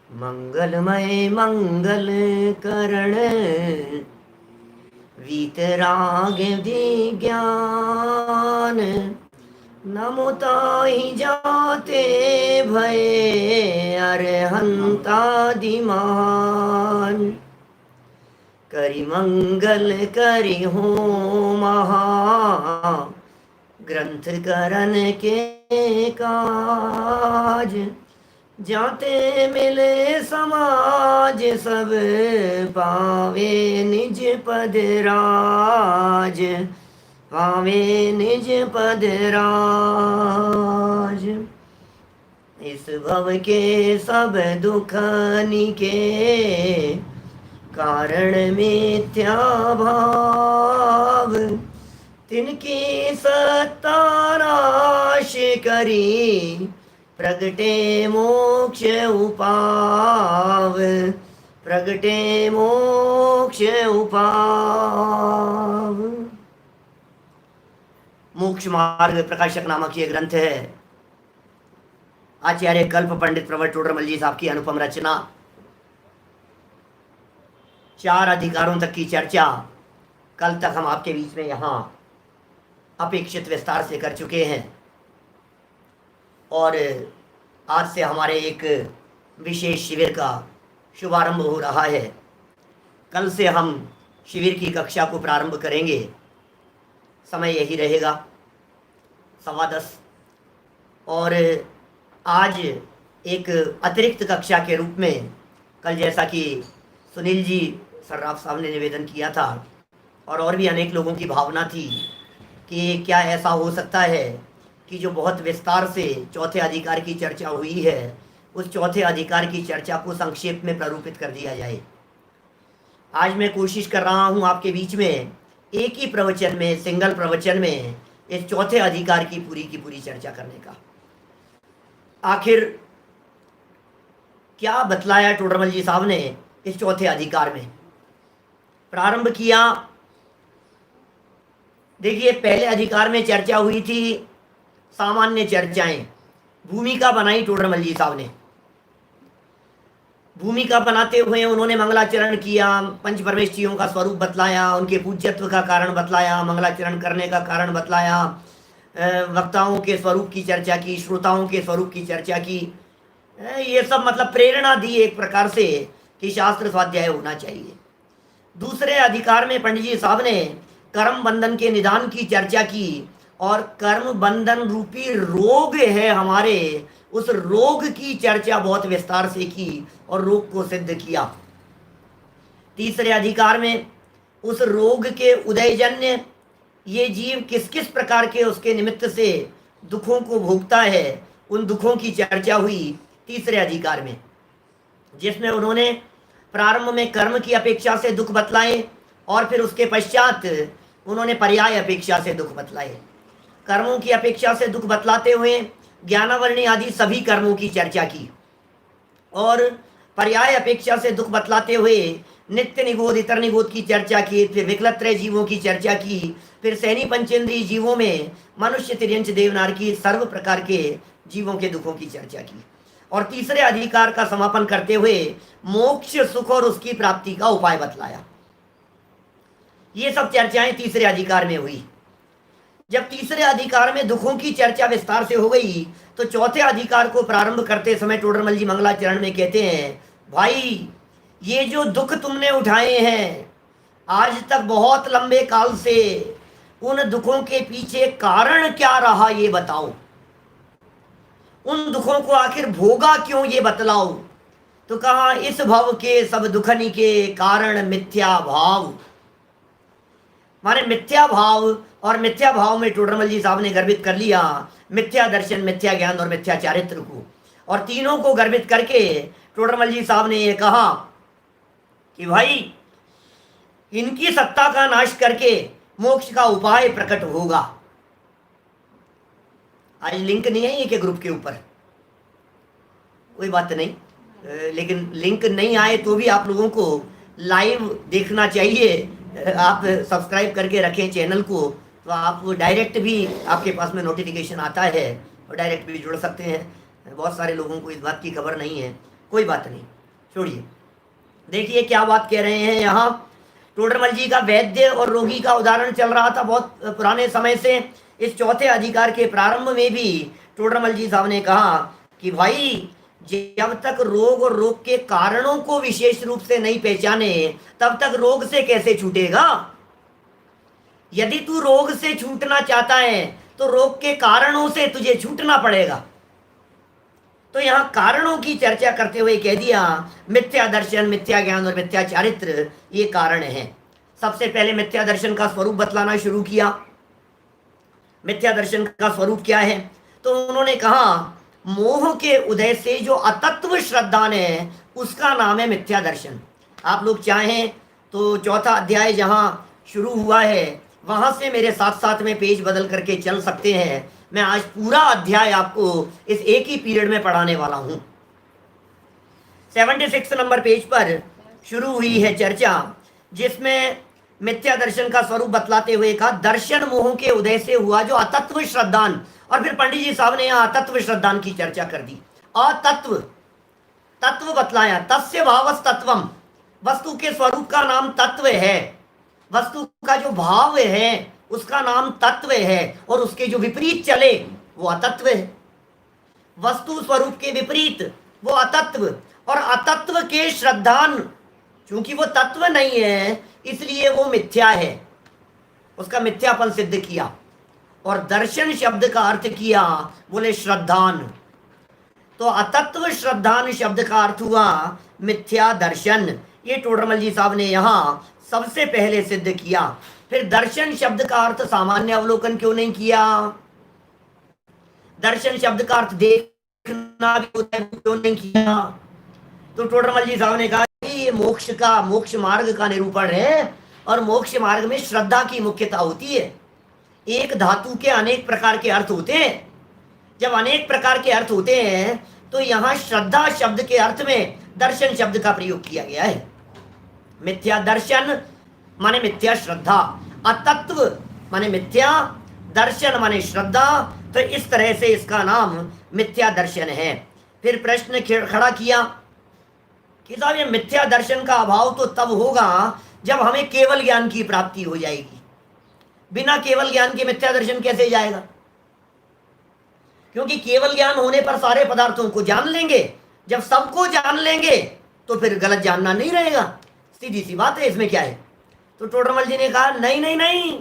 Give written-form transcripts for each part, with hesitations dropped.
मंगलमय मंगल करण वीतराग विज्ञान नमो ताहि जाते भये अरहंतादि महान करि मंगल करि हो महा ग्रंथ करन के काज जाते मिले समाज सब पावे निज पद राज पावे निज पद राज इस भव के सब दुख निके कारण मिथ्या भाव तिनकी सत्ता नाश करी प्रगटे मोक्ष उपाव प्रगटे मोक्ष उपाव। मोक्ष मार्ग प्रकाशक नामक ये ग्रंथ है। आचार्य कल्प पंडित प्रवर टोडरमल जी साहब की अनुपम रचना। 4 अधिकारों तक की चर्चा कल तक हम आपके बीच में यहाँ अपेक्षित विस्तार से कर चुके हैं और आज से हमारे एक विशेष शिविर का शुभारंभ हो रहा है। कल से हम शिविर की कक्षा को प्रारंभ करेंगे। समय यही रहेगा 10:15 और आज एक अतिरिक्त कक्षा के रूप में कल जैसा कि सुनील जी सर्राफ साहब ने निवेदन किया था और भी अनेक लोगों की भावना थी कि क्या ऐसा हो सकता है कि जो बहुत विस्तार से चौथे अधिकार की चर्चा हुई है उस चौथे अधिकार की चर्चा को संक्षेप में प्रारूपित कर दिया जाए। आज मैं कोशिश कर रहा हूं आपके बीच में एक ही प्रवचन में, सिंगल प्रवचन में इस चौथे अधिकार की पूरी चर्चा करने का। आखिर क्या बतलाया टोडरमल जी साहब ने इस चौथे अधिकार में। प्रारंभ किया, देखिए पहले अधिकार में चर्चा हुई थी सामान्य चर्चाएं, भूमिका बनाई टोडरमल जी साहब ने। भूमिका बनाते हुए उन्होंने मंगलाचरण किया, पंच परमेष्ठियों का स्वरूप बतलाया, उनके पूज्यत्व का कारण बतलाया, मंगलाचरण करने का कारण बतलाया, वक्ताओं के स्वरूप की चर्चा की, श्रोताओं के स्वरूप की चर्चा की। ये सब मतलब प्रेरणा दी एक प्रकार से कि शास्त्र स्वाध्याय होना चाहिए। दूसरे अधिकार में पंडित जी साहब ने कर्म बंधन के निदान की चर्चा की और कर्म बंधन रूपी रोग है हमारे, उस रोग की चर्चा बहुत विस्तार से की और रोग को सिद्ध किया। तीसरे अधिकार में उस रोग के उदयजन्य ये जीव किस किस प्रकार के उसके निमित्त से दुखों को भोगता है, उन दुखों की चर्चा हुई तीसरे अधिकार में, जिसमें उन्होंने प्रारंभ में कर्म की अपेक्षा से दुख बतलाए और फिर उसके पश्चात उन्होंने पर्याय अपेक्षा से दुख बतलाए। कर्मों की अपेक्षा से दुख बतलाते हुए ज्ञानावरणी आदि सभी कर्मों की चर्चा की और पर्याय अपेक्षा से दुख बतलाते हुए नित्य निगोध इतर निगोध की चर्चा की, फिर विकलत्रय जीवों की चर्चा की, फिर सैनी पंचेंद्रीय जीवों में मनुष्य तिर्यंच देवनार की सर्व प्रकार के जीवों के दुखों की चर्चा की और तीसरे अधिकार का समापन करते हुए मोक्ष सुख और उसकी प्राप्ति का उपाय बतलाया। ये सब चर्चाएं तीसरे अधिकार में हुई। जब तीसरे अधिकार में दुखों की चर्चा विस्तार से हो गई तो चौथे अधिकार को प्रारंभ करते समय टोडरमल जी मंगलाचरण में कहते हैं, भाई ये जो दुख तुमने उठाए हैं आज तक बहुत लंबे काल से, उन दुखों के पीछे कारण क्या रहा ये बताओ, उन दुखों को आखिर भोगा क्यों ये बतलाओ। तो कहा इस भव के सब दुखनी के कारण मिथ्या भाव। माने मिथ्या भाव, और मिथ्या भाव में टोडरमल जी साहब ने गर्भित कर लिया मिथ्या दर्शन, मिथ्या ज्ञान और मिथ्या चारित्र को, और तीनों को गर्भित करके टोडरमल जी साहब ने ये कहा कि भाई इनकी सत्ता का नाश करके मोक्ष का उपाय प्रकट होगा। आज लिंक नहीं है ये के ग्रुप के ऊपर, कोई बात नहीं, लेकिन लिंक नहीं आए तो भी आप लोगों को लाइव देखना चाहिए। आप सब्सक्राइब करके रखें चैनल को, तो आप डायरेक्ट भी आपके पास में नोटिफिकेशन आता है और डायरेक्ट भी जुड़ सकते हैं। बहुत सारे लोगों को इस बात की खबर नहीं है, कोई बात नहीं। छोड़िए, देखिए क्या बात कह रहे हैं यहाँ। टोडरमल जी का वैद्य और रोगी का उदाहरण चल रहा था बहुत पुराने समय से। इस चौथे अधिकार के प्रारंभ में भी टोडरमल जी साहब ने कहा कि भाई जब तक रोग और रोग के कारणों को विशेष रूप से नहीं पहचाने तब तक रोग से कैसे छूटेगा। यदि तू रोग से छूटना चाहता है तो रोग के कारणों से तुझे छूटना पड़ेगा। तो यहां कारणों की चर्चा करते हुए कह दिया मिथ्या दर्शन, मिथ्या ज्ञान और मिथ्या चारित्र ये कारण हैं। सबसे पहले मिथ्या दर्शन का स्वरूप बतलाना शुरू किया। मिथ्या दर्शन का स्वरूप क्या है? तो उन्होंने कहा मोह के उदय से जो अतत्व श्रद्धान है उसका नाम है मिथ्या दर्शन। आप लोग चाहें तो चौथा अध्याय जहां शुरू हुआ है वहां से मेरे साथ साथ में पेज बदल करके चल सकते हैं। मैं आज पूरा अध्याय आपको इस एक ही पीरियड में पढ़ाने वाला हूं। 76 नंबर पेज पर शुरू हुई है चर्चा, जिसमें मिथ्या दर्शन का स्वरूप बतलाते हुए कहा दर्शन मोह के उदय से हुआ जो अतत्व श्रद्धान। और फिर पंडित जी साहब ने यहाँ अतत्व श्रद्धान की चर्चा कर दी। अतत्व, तत्व बतलाया, तस्य भावस तत्वम, वस्तु के स्वरूप का नाम तत्व है, वस्तु का जो भाव है उसका नाम तत्व है, और उसके जो विपरीत चले वो अतत्व है। वस्तु स्वरूप के विपरीत वो अतत्व, और अतत्व के श्रद्धान चूंकि वो तत्व नहीं है इसलिए वो मिथ्या है, उसका मिथ्यापन सिद्ध किया। और दर्शन शब्द का अर्थ किया, बोले श्रद्धान। तो अतत्व श्रद्धान शब्द का अर्थ हुआ मिथ्या दर्शन। ये टोडरमल जी साहब ने यहां सबसे पहले सिद्ध किया। फिर दर्शन शब्द का अर्थ सामान्य अवलोकन क्यों नहीं किया? दर्शन शब्द का अर्थ देखना भी होता है, क्यों नहीं किया? तो टोडरमल जी साहब ने कहा ये मोक्ष मार्ग का निरूपण है, और मोक्ष मार्ग में श्रद्धा की मुख्यता होती है। एक धातु के अनेक प्रकार के अर्थ होते हैं। जब अनेक प्रकार के अर्थ होते हैं तो यहाँ श्रद्धा शब्द के अर्थ में दर्शन शब्द का प्रयोग किया गया है। मिथ्या दर्शन माने मिथ्या श्रद्धा, अतत्व माने मिथ्या, दर्शन माने श्रद्धा। तो इस तरह से इसका नाम मिथ्या दर्शन है। फिर प्रश्न खड़ा किया कि साहब ये मिथ्या दर्शन का अभाव तो तब होगा जब हमें केवल ज्ञान की प्राप्ति हो जाएगी। बिना केवल ज्ञान के मिथ्या दर्शन कैसे जाएगा? क्योंकि केवल ज्ञान होने पर सारे पदार्थों को जान लेंगे। जब सबको जान लेंगे तो फिर गलत जानना नहीं रहेगा। सीधी सी बात है, इसमें क्या है? तो टोडरमल जी ने कहा नहीं नहीं नहीं,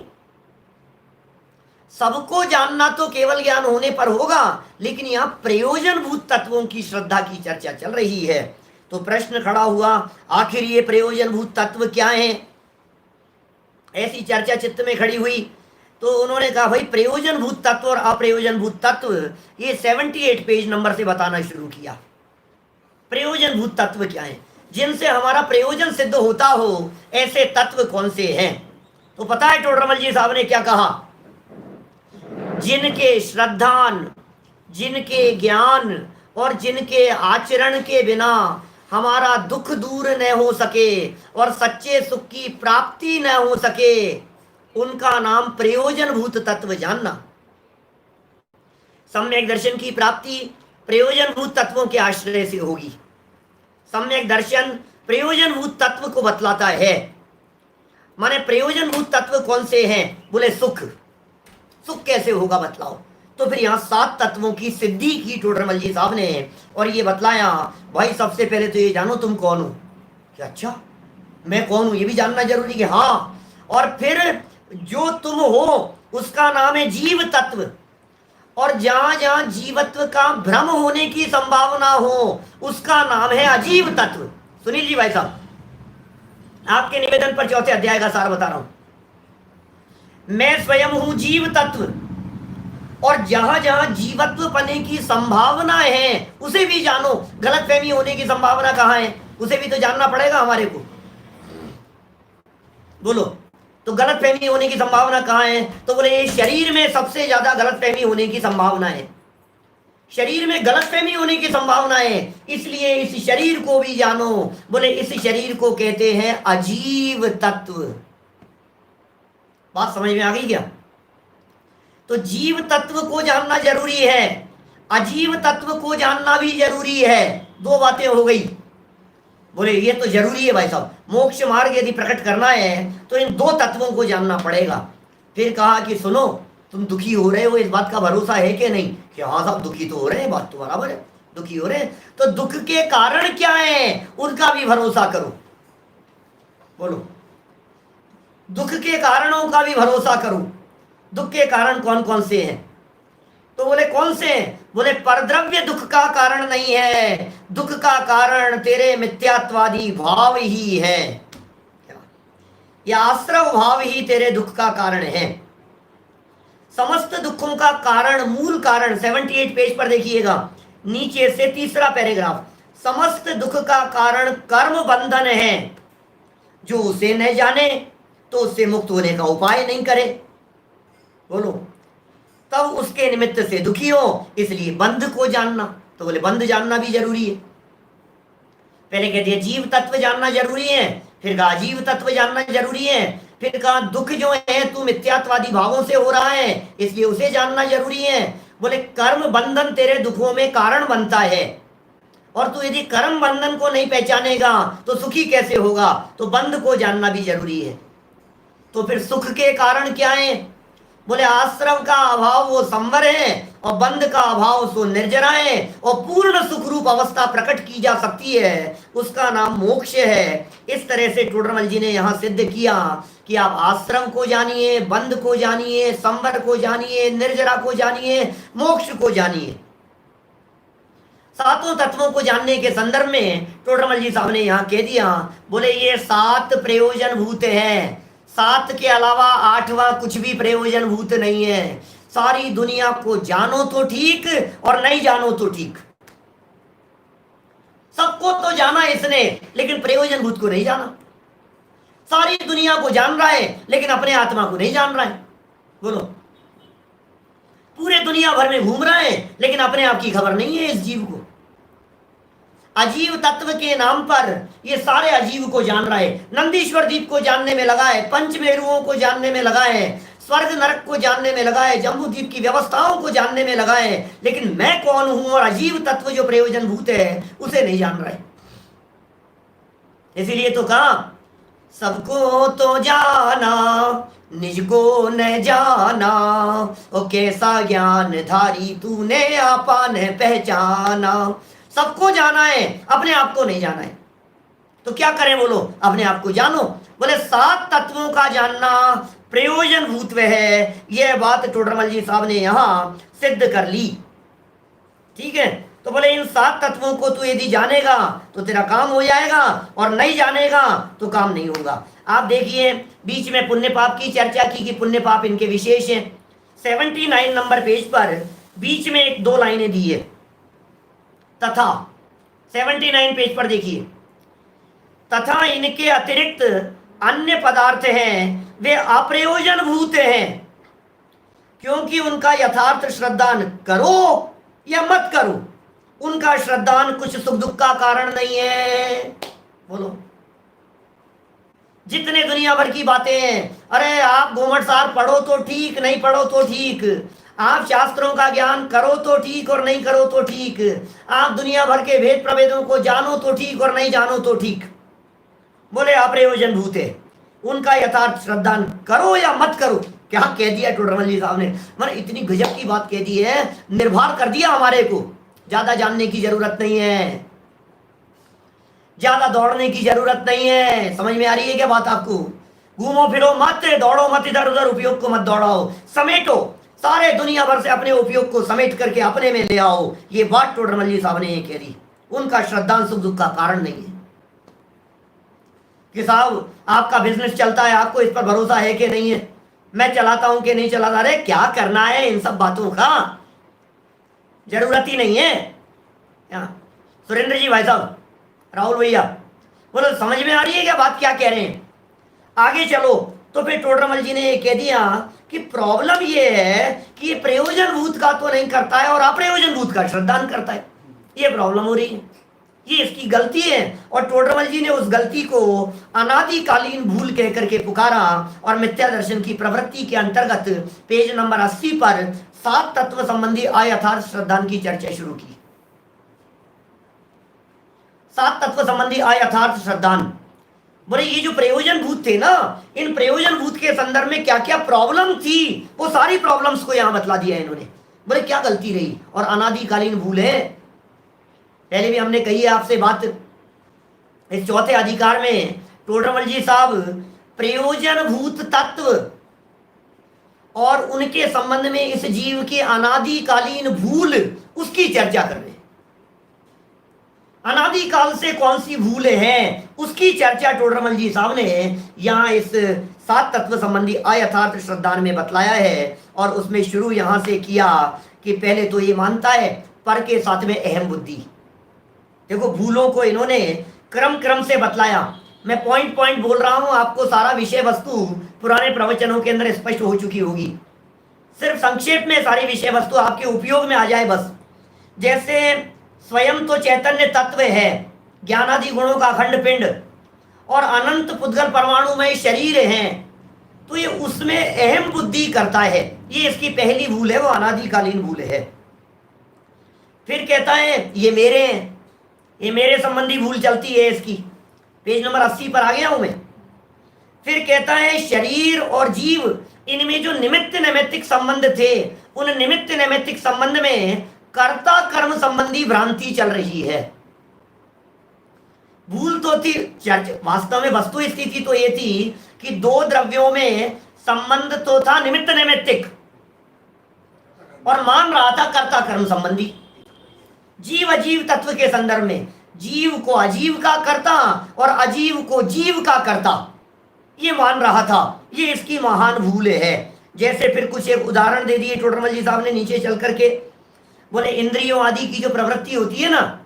सबको जानना तो केवल ज्ञान होने पर होगा, लेकिन यहां प्रयोजनभूत तत्वों की श्रद्धा की चर्चा चल रही है। तो प्रश्न खड़ा हुआ आखिर ये प्रयोजनभूत तत्व क्या है? ऐसी चर्चा चित्त में खड़ी हुई। तो उन्होंने कहा भाई प्रयोजनभूत तत्व और अप्रयोजनभूत तत्व ये 78 पेज नंबर से बताना शुरू किया। प्रयोजनभूत तत्व क्या है? जिनसे हमारा प्रयोजन सिद्ध होता हो ऐसे तत्व कौन से हैं? तो पता है टोडरमल जी साहब ने क्या कहा? जिनके श्रद्धान, जिनके ज्ञान और जिनके आचरण के बिना हमारा दुख दूर न हो सके और सच्चे सुख की प्राप्ति न हो सके, उनका नाम प्रयोजनभूत तत्व जानना। सम्यक दर्शन की प्राप्ति प्रयोजनभूत तत्वों के आश्रय से होगी। सम्यक दर्शन प्रयोजनभूत तत्व को बतलाता है। माने प्रयोजनभूत तत्व कौन से हैं? बोले सुख। सुख कैसे होगा बतलाओ। तो फिर यहाँ 7 तत्वों की सिद्धि की टोडरमल जी साहब ने, और ये बतलाया भाई सबसे पहले तो ये जानो तुम कौन हो। क्या अच्छा मैं कौन हूं ये भी जानना जरूरी है? हाँ। और फिर जो तुम हो उसका नाम है जीव तत्व, और जहां जहां जीवत्व का भ्रम होने की संभावना हो उसका नाम है अजीव तत्व। सुनील जी भाई साहब, आपके निवेदन पर चौथे अध्याय का सार बता रहा हूं। मैं स्वयं हूं जीव तत्व, और जहां जहां जीवत्व पने की संभावना है उसे भी जानो। गलतफहमी होने की संभावना कहां है उसे भी तो जानना पड़ेगा हमारे को। बोलो, तो गलतफहमी होने की संभावना कहां है? तो बोले शरीर में सबसे ज्यादा गलतफहमी होने की संभावना है। शरीर में गलतफहमी होने की संभावना है, इसलिए इस शरीर को भी जानो। बोले इस शरीर को कहते हैं अजीव तत्व। बात समझ में आ गई क्या? तो जीव तत्व को जानना जरूरी है, अजीव तत्व को जानना भी जरूरी है। 2 बातें हो गई। बोले ये तो जरूरी है भाई साहब, मोक्ष मार्ग यदि प्रकट करना है तो इन दो तत्वों को जानना पड़ेगा। फिर कहा कि सुनो, तुम दुखी हो रहे हो, इस बात का भरोसा है कि नहीं? कि हाँ साहब दुखी तो हो रहे हैं, बात तो बराबर है, दुखी हो रहे हैं। तो दुख के कारण क्या है उनका भी भरोसा करो। बोलो, दुख के कारणों का भी भरोसा करो। दुख के कारण कौन कौन से हैं? तो बोले कौन से? बोले परद्रव्य दुख का कारण नहीं है, दुख का कारण तेरे मिथ्यात्वादी भाव ही है, या आश्रव भाव ही तेरे दुख का कारण है। समस्त दुखों का कारण, मूल कारण 78 पेज पर देखिएगा, नीचे से तीसरा पैराग्राफ। समस्त दुख का कारण कर्म बंधन है, जो उसे न जाने तो उससे मुक्त होने का उपाय नहीं करे। बोलो, तब उसके निमित्त से दुखी हो, इसलिए बंध को जानना। तो बोले बंध जानना भी जरूरी है। पहले कहते हैं जीव तत्व जानना जरूरी है, फिर कहा जीव तत्व जानना जरूरी है, फिर कहा दुख जो है तू मिथ्यात्वादी भावों से हो रहा है इसलिए उसे जानना जरूरी है। बोले कर्म बंधन तेरे दुखों में कारण बनता है, और तू यदि कर्म बंधन को नहीं पहचानेगा तो सुखी कैसे होगा? तो बंध को जानना भी जरूरी है। तो फिर सुख के कारण क्या है? बोले आश्रव का अभाव वो संवर है, और बंध का अभाव सो निर्जरा है, और पूर्ण सुख रूप अवस्था प्रकट की जा सकती है, उसका नाम मोक्ष है। इस तरह से टोडरमल जी ने यहाँ सिद्ध किया कि आप आश्रम को जानिए, बंध को जानिए, संवर को जानिए, निर्जरा को जानिए, मोक्ष को जानिए। सातों तत्वों को जानने के संदर्भ में टोडरमल जी साहब ने यहाँ कह दिया, बोले ये 7 प्रयोजन भूत है, 7 के अलावा 8वां कुछ भी प्रयोजन भूत नहीं है। सारी दुनिया को जानो तो ठीक और नहीं जानो तो ठीक। सबको तो जाना इसने, लेकिन प्रयोजन भूत को नहीं जाना। सारी दुनिया को जान रहा है लेकिन अपने आत्मा को नहीं जान रहा है। बोलो, पूरे दुनिया भर में घूम रहा है लेकिन अपने आप की खबर नहीं है इस जीव को। अजीव तत्व के नाम पर ये सारे अजीव को जान रहा है। नंदीश्वर द्वीप को जानने में लगा है, पंचमेरुओं को जानने में लगा है, स्वर्ग नरक को जानने में लगा है, जम्बू द्वीप की व्यवस्थाओं को जानने में लगा है, लेकिन मैं कौन हूं और अजीव तत्व जो प्रयोजन भूत है उसे नहीं जान रहा है। इसीलिए तो कहा सबको तो जाना निज को न जाना, ओ कैसा ज्ञान धारी तूने आपा न पहचाना। सबको जाना है, अपने आप को नहीं जाना है। तो क्या करें? बोलो, अपने आप को जानो। बोले 7 तत्वों का जानना प्रयोजन भूत है। यह बात टोडरमल जी साहब ने यहां सिद्ध कर ली। ठीक है, तो बोले इन 7 तत्वों को तू यदि जानेगा तो तेरा काम हो जाएगा, और नहीं जानेगा तो काम नहीं होगा। आप देखिए, बीच में पुण्य पाप की चर्चा की कि पुण्य पाप इनके विशेष हैं। 79 नंबर पेज पर बीच में एक 2 लाइनें दी है, तथा 79 पेज पर देखिए, तथा इनके अतिरिक्त अन्य पदार्थ हैं, वे अप्रयोजन भूत हैं, क्योंकि उनका यथार्थ श्रद्धान करो या मत करो, उनका श्रद्धान कुछ सुख दुख का कारण नहीं है। बोलो, जितने दुनिया भर की बातें हैं, अरे आप घूमट सार पढ़ो तो ठीक, नहीं पढ़ो तो ठीक, आप शास्त्रों का ज्ञान करो तो ठीक और नहीं करो तो ठीक, आप दुनिया भर के भेद प्रभेदों को जानो तो ठीक और नहीं जानो तो ठीक। बोले अप्रयोजन भूत है, उनका यथार्थ श्रद्धान करो या मत करो। क्या कह दिया टोडरमल जी साहब ने? मैंने इतनी गजब की बात कह दी है, निर्भर कर दिया हमारे को। ज्यादा जानने की जरूरत नहीं है, ज्यादा दौड़ने की जरूरत नहीं है। समझ में आ रही है क्या बात आपको? घूमो फिरो मत, दौड़ो मत, इधर उधर उपयोग को मत दौड़ाओ, समेटो, सारे दुनिया भर से अपने उपयोग को समेट करके अपने में ले आओ। ये बात टोडरमल जी साहब ने ये कह दी। उनका श्रद्धान सुख दुख का कारण नहीं है कि साहब आपका बिजनेस चलता है, आपको इस पर भरोसा है कि नहीं है, मैं चलाता हूं कि नहीं चलाता। अरे क्या करना है इन सब बातों का, जरूरत ही नहीं है। सुरेंद्र जी भाई साहब, राहुल भैया, बोलो समझ में आ रही है क्या बात क्या कह रहे हैं? आगे चलो तो फिर टोडरमल जी ने ये कह दिया कि प्रॉब्लम ये है कि ये प्रयोजन भूत का तो नहीं करता है और अप्रयोजन भूत का श्रद्धान करता है। ये प्रॉब्लम हो रही है, ये इसकी गलती है। और टोडरमल जी ने उस गलती को अनादिकालीन भूल कह करके पुकारा, और मिथ्या दर्शन की प्रवृत्ति के अंतर्गत पेज नंबर 80 पर 7 तत्व संबंधी अयथार्थ श्रद्धान की चर्चा शुरू की। सात तत्व संबंधी अयथार्थ श्रद्धान। बोले ये जो प्रयोजन भूत थे ना, इन प्रयोजन भूत के संदर्भ में क्या क्या प्रॉब्लम थी, वो सारी प्रॉब्लम्स को यहां बतला दिया है इन्होंने। बोले क्या गलती रही और अनादिकालीन भूल है। पहले भी हमने कही है आपसे बात, इस चौथे अधिकार में टोडरमल जी साहब प्रयोजन भूत तत्व और उनके संबंध में इस जीव के अनादिकालीन भूल उसकी चर्चा कर रहे हैं। अनादिकाल से कौन सी भूल है उसकी चर्चा टोडरमल जी साहब ने यहाँ इस सात तत्व संबंधी अयथार्थ श्रद्धान में बतलाया है। और उसमें शुरू यहां से किया कि पहले तो ये मानता है पर के साथ में अहम बुद्धि। देखो भूलों को इन्होंने क्रम क्रम से बतलाया। मैं पॉइंट पॉइंट बोल रहा हूं, आपको सारा विषय वस्तु पुराने प्रवचनों के अंदर स्पष्ट हो चुकी होगी। सिर्फ संक्षेप में सारी विषय वस्तु आपके उपयोग में आ जाए बस। जैसे स्वयं तो चैतन्य तत्व है, ज्ञानादि गुणों का अखंड पिंड और अनंत पुद्गल परमाणुमय शरीर हैं, तो ये उसमें अहम बुद्धि करता है। ये इसकी पहली भूल है, वो अनादिकालीन भूल है। फिर कहता है ये मेरे संबंधी भूल चलती है इसकी। पेज नंबर 80 पर आ गया हूं मैं। फिर कहता है शरीर और जीव इनमें जो निमित्त नैमित्तिक संबंध थे, उन निमित्त नैमित्तिक संबंध में कर्ता कर्म संबंधी भ्रांति चल रही है। भूल तो थी, वास्तव में वस्तु स्थिति तो ये थी कि दो द्रव्यों में संबंध तो था निमित्त नैमित्तिक, और मान रहा था कर्ता कर्म संबंधी। जीव अजीव तत्व के संदर्भ में जीव को अजीव का कर्ता और अजीव को जीव का कर्ता ये मान रहा था। ये इसकी महान भूल है। जैसे फिर कुछ एक उदाहरण दे दिए टोडरमल जी साहब ने नीचे चल करके। बोले इंद्रियों आदि की जो प्रवृत्ति होती है ना,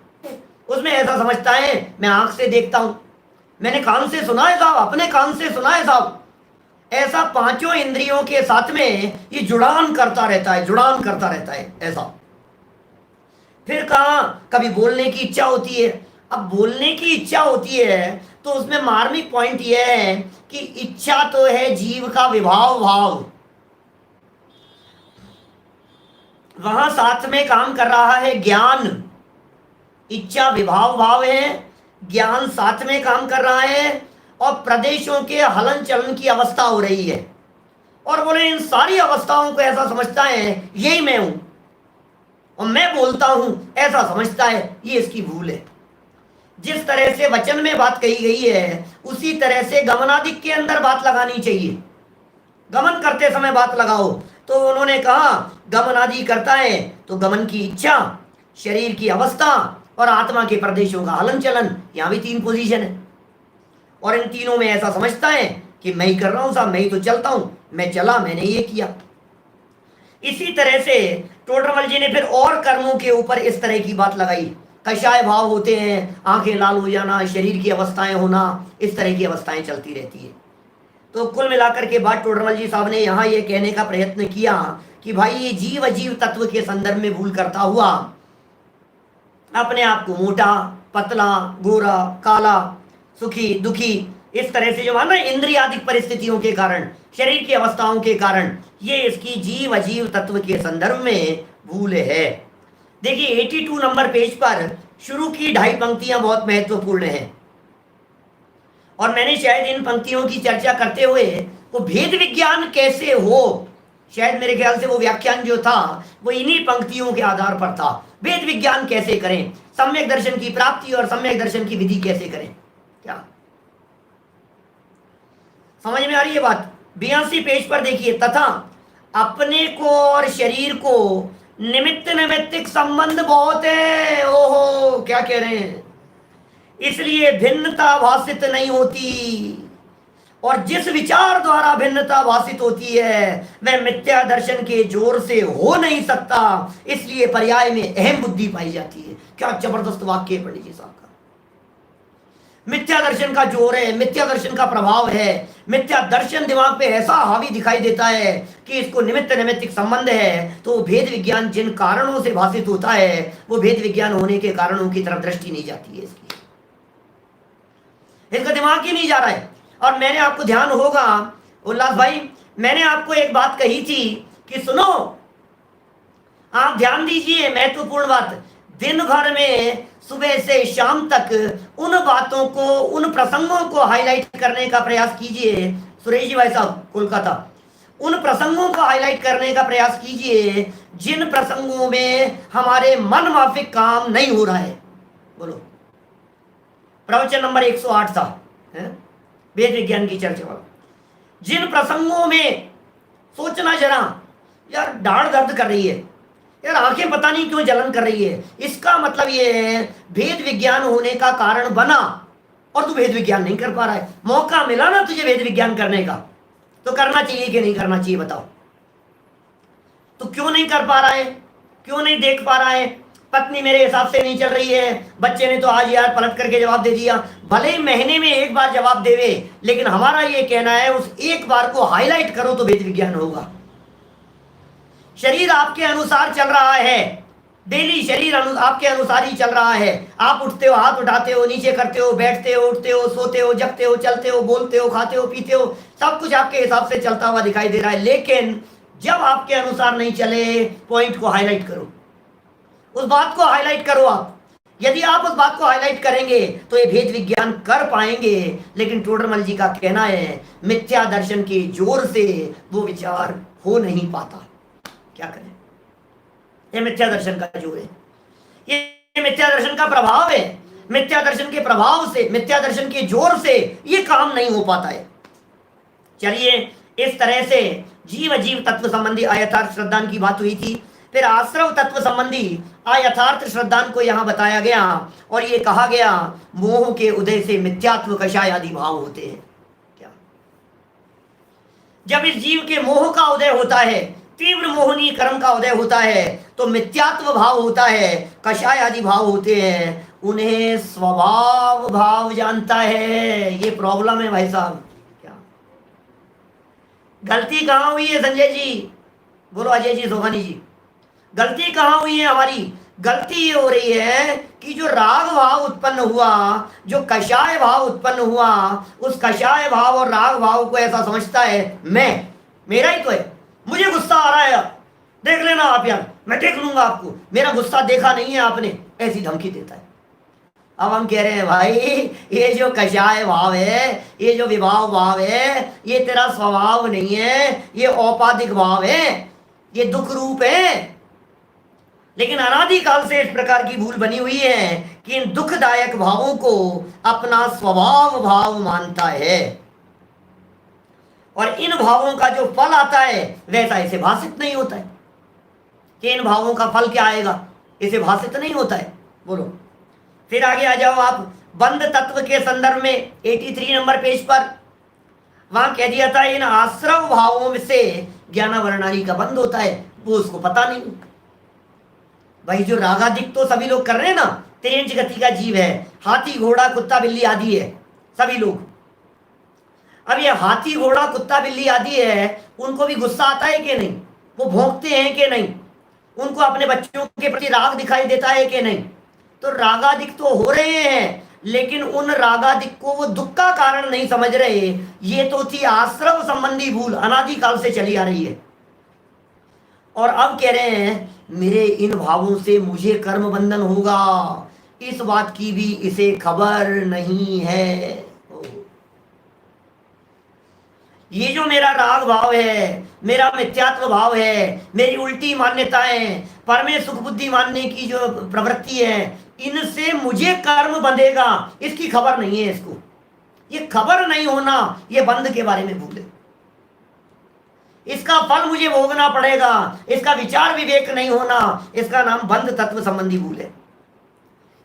उसमें ऐसा समझता है मैं आंख से देखता हूं, मैंने कान से सुना है साहब, अपने कान से सुना है साहब। ऐसा पांचों इंद्रियों के साथ में ये जुड़ान करता रहता है ऐसा। फिर कहा कभी बोलने की इच्छा होती है। अब बोलने की इच्छा होती है तो उसमें मार्मिक पॉइंट यह है कि इच्छा तो है जीव का विभाव भाव, वहां साथ में काम कर रहा है ज्ञान। इच्छा विभाव भाव है, ज्ञान साथ में काम कर रहा है और प्रदेशों के हलन चलन की अवस्था हो रही है। और बोले इन सारी अवस्थाओं को ऐसा समझता है यही मैं हूं और मैं बोलता हूं, ऐसा समझता है। ये इसकी भूल है। जिस तरह से वचन में बात कही गई है उसी तरह से गमनादिक के अंदर बात लगानी चाहिए। गमन करते समय बात लगाओ। तो उन्होंने कहा गमन आदि करता है तो गमन की इच्छा, शरीर की अवस्था और आत्मा के प्रदेशों का हलन चलन, यहां भी तीन पोजीशन है। और इन तीनों में ऐसा समझता है कि मैं ही कर रहा हूं साहब, मैं ही तो चलता हूं, मैं चला, मैंने ये किया। इसी तरह से टोडरमल जी ने फिर और कर्मों के ऊपर इस तरह की बात लगाई। कषाय भाव होते हैं, आंखें लाल हो जाना, शरीर की अवस्थाएं होना, इस तरह की अवस्थाएं चलती रहती है। तो कुल मिलाकर के बाद टोडरमल जी साहब ने यहाँ ये कहने का प्रयत्न किया कि भाई ये जीव अजीव तत्व के संदर्भ में भूल करता हुआ अपने आप को मोटा, पतला, गोरा, काला, सुखी, दुखी, इस तरह से जो माना इंद्रियादिक परिस्थितियों के कारण, शरीर की अवस्थाओं के कारण, ये इसकी जीव अजीव तत्व के संदर्भ में भूल है। देखिए 82 नंबर पेज पर शुरू की 2.5 पंक्तियां बहुत महत्वपूर्ण हैं और मैंने शायद इन पंक्तियों की चर्चा करते हुए वो भेद विज्ञान कैसे हो, शायद मेरे ख्याल से वो व्याख्यान जो था वो इन्हीं पंक्तियों के आधार पर था। भेद विज्ञान कैसे करें, सम्यक दर्शन की प्राप्ति और सम्यक दर्शन की विधि कैसे करें, क्या समझ में आ रही है बात? 82 पेज पर देखिए। तथा अपने को और शरीर को निमित्त नैमित्तिक संबंध बहुत है। ओहो क्या कह रहे हैं, इसलिए भिन्नता भाषित नहीं होती और जिस विचार द्वारा भिन्नता भाषित होती है वह मिथ्या दर्शन के जोर से हो नहीं सकता, इसलिए पर्याय में अहम बुद्धि पाई जाती है। क्या जबरदस्त वाक्य है पंडित जी साहब का। मिथ्या दर्शन का जोर है, मिथ्या दर्शन का प्रभाव है। मिथ्या दर्शन दिमाग पे ऐसा हावी दिखाई देता है कि इसको निमित्त नैमित्तिक संबंध है, तो भेद विज्ञान जिन कारणों से भाषित होता है वो भेद विज्ञान होने के कारणों की तरफ दृष्टि नहीं जाती है इसकी, इसका दिमाग ही नहीं जा रहा है। और मैंने आपको ध्यान होगा उल्लास भाई, मैंने आपको एक बात कही थी कि सुनो, आप ध्यान दीजिए, महत्वपूर्ण बात, दिन भर में सुबह से शाम तक उन बातों को, उन प्रसंगों को हाईलाइट करने का प्रयास कीजिए। सुरेश जी भाई साहब कोलकाता, उन प्रसंगों को हाईलाइट करने का प्रयास कीजिए जिन प्रसंगों में हमारे मन माफिक काम नहीं हो रहा है। बोलो, प्रवचन नंबर 108 था, वेद विज्ञान की चर्चा वाला। जिन प्रसंगों में सोचना जरा, यार दाढ़ दर्द कर रही है, यार आंखें पता नहीं क्यों जलन कर रही है, इसका मतलब ये है भेद विज्ञान होने का कारण बना और तू भेद विज्ञान नहीं कर पा रहा है। मौका मिला ना तुझे भेद विज्ञान करने का, तो करना चाहिए कि नहीं करना चाहिए बताओ। तो क्यों नहीं कर पा रहा है, क्यों नहीं देख पा रहा है? पत्नी मेरे हिसाब से नहीं चल रही है, बच्चे ने तो आज यार पलट करके जवाब दे दिया। भले ही महीने में एक बार जवाब देवे, लेकिन हमारा ये कहना है उस एक बार को हाईलाइट करो तो भेद विज्ञान होगा। शरीर आपके अनुसार चल रहा है, डेली शरीर आपके अनुसार ही चल रहा है। आप उठते हो, हाथ उठाते हो, नीचे करते हो, बैठते हो, उठते हो, सोते हो, जगते हो, चलते हो, बोलते हो, खाते हो, पीते हो, सब कुछ आपके हिसाब से चलता हुआ दिखाई दे रहा है। लेकिन जब आपके अनुसार नहीं चले, पॉइंट को हाईलाइट करो, उस बात को हाईलाइट करो। आप यदि आप उस बात को हाईलाइट करेंगे तो ये भेद विज्ञान कर पाएंगे। लेकिन टोडरमल जी का कहना है मिथ्या दर्शन के जोर से वो विचार हो नहीं पाता। क्या करें, ये मिथ्या दर्शन का जोर है, ये मिथ्या दर्शन का प्रभाव है। मिथ्या दर्शन के प्रभाव से, मिथ्या दर्शन के जोर से ये काम नहीं हो पाता है। चलिए, इस तरह से जीव अजीव तत्व संबंधी अयथार्थ श्रद्धान की बात हुई थी। फिर आश्रव तत्व संबंधी अयथार्थ श्रद्धान को यहां बताया गया और ये कहा गया मोह के उदय से मिथ्यात्व कषाय आदि भाव होते हैं। क्या, जब इस जीव के मोह का उदय होता है, तीव्र मोहनी कर्म का उदय होता है, तो मिथ्यात्व भाव होता है, कषाय आदि भाव होते हैं, उन्हें स्वभाव भाव जानता है। ये प्रॉब्लम है भाई साहब। क्या गलती कहां हुई है संजय जी? बोलो अजय जी, सोहानी जी, गलती कहां हुई है हमारी? गलती ये हो रही है कि जो राग भाव उत्पन्न हुआ, जो कषाय भाव उत्पन्न हुआ, उस कषाय भाव और राग भाव को ऐसा समझता है मैं, मेरा ही तो है, मुझे गुस्सा आ रहा है, देख लेना आप यार, मैं देख लूंगा आपको, मेरा गुस्सा देखा नहीं है आपने, ऐसी धमकी देता है। अब हम कह रहे हैं भाई ये जो कषाय भाव है, ये जो विभाव भाव है, ये तेरा स्वभाव नहीं है, ये औपाधिक भाव है, ये दुख रूप है। लेकिन अनादिकाल से इस प्रकार की भूल बनी हुई है कि इन दुखदायक भावों को अपना स्वभाव भाव मानता है और इन भावों का जो फल आता है वैसा इसे भाषित नहीं होता है। कि इन भावों का फल क्या आएगा, इसे भाषित नहीं होता है। बोलो, फिर आगे आ जाओ आप बंध तत्व के संदर्भ में 83 नंबर पेज पर, वहां कह दिया था इन आश्रव भावों से ज्ञानावरणादि का बंध होता है, वो उसको पता नहीं। भाई जो रागादिक तो सभी लोग कर रहे हैं ना, तेज गति का जीव है, हाथी घोड़ा कुत्ता बिल्ली आदि है सभी लोग। अब ये हाथी घोड़ा कुत्ता बिल्ली आदि है, उनको भी गुस्सा आता है कि नहीं? वो भौंकते हैं कि नहीं? उनको अपने बच्चों के प्रति राग दिखाई देता है कि नहीं? तो रागादिक तो हो रहे हैं, लेकिन उन रागादिक को वो दुख का कारण नहीं समझ रहे। ये तो थी आश्रव संबंधी भूल, अनादिकाल से चली आ रही है। और अब कह रहे हैं मेरे इन भावों से मुझे कर्म बंधन होगा, इस बात की भी इसे खबर नहीं है। ये जो मेरा राग भाव है, मेरा मिथ्यात्व भाव है, मेरी उल्टी मान्यताएं, परमे सुख बुद्धि मानने की जो प्रवृत्ति है, इनसे मुझे कर्म बंधेगा, इसकी खबर नहीं है इसको। ये खबर नहीं होना, ये बंध के बारे में भूल है। इसका फल मुझे भोगना पड़ेगा, इसका विचार विवेक नहीं होना, इसका नाम बंध तत्व संबंधी भूल है।